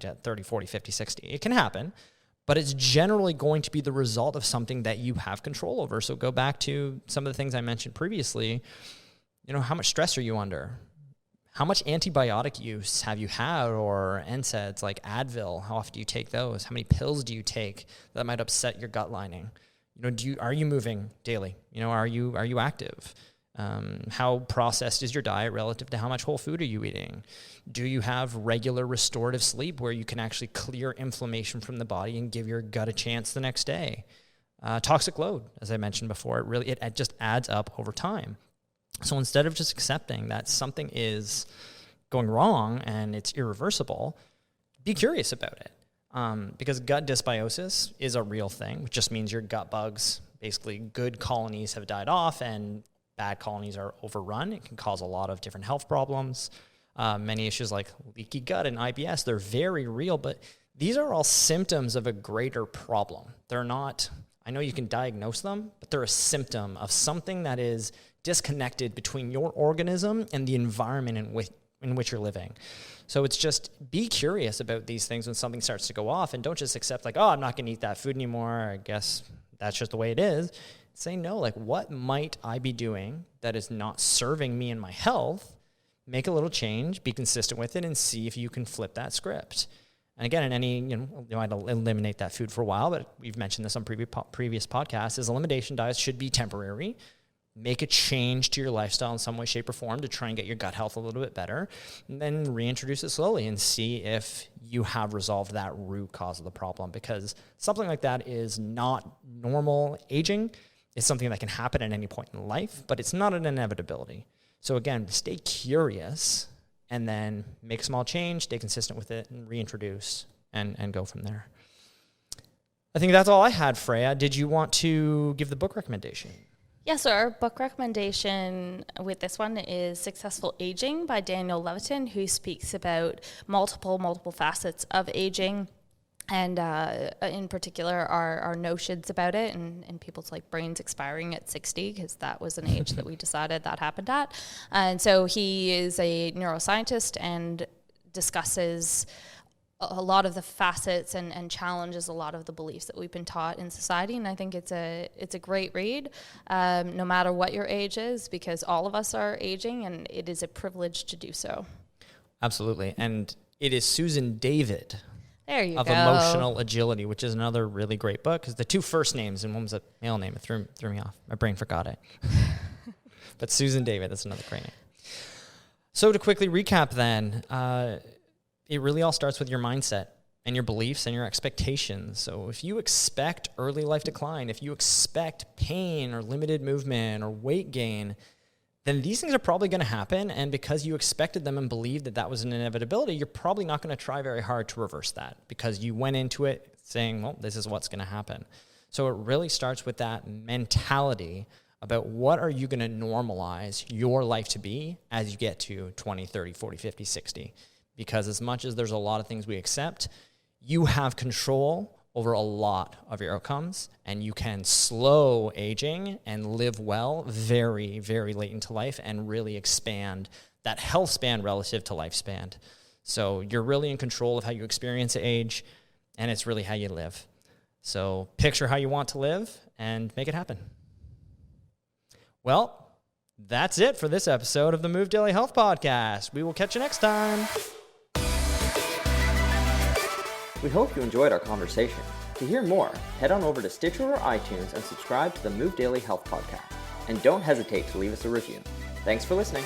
at 30, 40, 50, 60. It can happen, but it's generally going to be the result of something that you have control over. So go back to some of the things I mentioned previously. How much stress are you under? How much antibiotic use have you had, or NSAIDs like Advil? How often do you take those? How many pills do you take that might upset your gut lining? Are you moving daily? Are you active? How processed is your diet relative to how much whole food are you eating? Do you have regular restorative sleep where you can actually clear inflammation from the body and give your gut a chance the next day? Toxic load, as I mentioned before, it just adds up over time. So instead of just accepting that something is going wrong and it's irreversible, be curious about it. Because gut dysbiosis is a real thing, which just means your gut bugs, basically good colonies have died off and bad colonies are overrun. It can cause a lot of different health problems. Many issues like leaky gut and IBS, they're very real, but these are all symptoms of a greater problem. They're not, I know you can diagnose them, but they're a symptom of something that is disconnected between your organism and the environment in which you're living. So it's just be curious about these things when something starts to go off, and don't just accept I'm not going to eat that food anymore. I guess that's just the way it is. Say no, what might I be doing that is not serving me and my health? Make a little change, be consistent with it, and see if you can flip that script. And again, in any, you might eliminate that food for a while, but we've mentioned this on previous podcasts, is elimination diets should be temporary. Make a change to your lifestyle in some way, shape, or form to try and get your gut health a little bit better, and then reintroduce it slowly and see if you have resolved that root cause of the problem, because something like that is not normal aging. It's something that can happen at any point in life, but it's not an inevitability. So again, stay curious and then make a small change, stay consistent with it, and reintroduce and go from there. I think that's all I had, Freya. Did you want to give the book recommendation? Yes, so our book recommendation with this one is Successful Aging by Daniel Levitin, who speaks about multiple facets of aging, and in particular our notions about it and people's brains expiring at 60, because that was an age that we decided that happened at. And so he is a neuroscientist and discusses a lot of the facets and challenges a lot of the beliefs that we've been taught in society. And I think it's a great read, no matter what your age is, because all of us are aging and it is a privilege to do so. Absolutely. And it is Susan David of Emotional Agility, which is another really great book, because the two first names, and one was a male name, it threw me off. My brain forgot it. But Susan David, that's another great name. So to quickly recap then, it really all starts with your mindset and your beliefs and your expectations. So if you expect early life decline, if you expect pain or limited movement or weight gain, then these things are probably going to happen. And because you expected them and believed that that was an inevitability, you're probably not going to try very hard to reverse that, because you went into it saying, well, this is what's going to happen. So it really starts with that mentality about what are you going to normalize your life to be as you get to 20, 30, 40, 50, 60. Because as much as there's a lot of things we accept, you have control over a lot of your outcomes, and you can slow aging and live well very, very late into life and really expand that health span relative to lifespan. So you're really in control of how you experience age, and it's really how you live. So picture how you want to live and make it happen. Well, that's it for this episode of the Move Daily Health Podcast. We will catch you next time. We hope you enjoyed our conversation. To hear more, head on over to Stitcher or iTunes and subscribe to the Move Daily Health Podcast. And don't hesitate to leave us a review. Thanks for listening.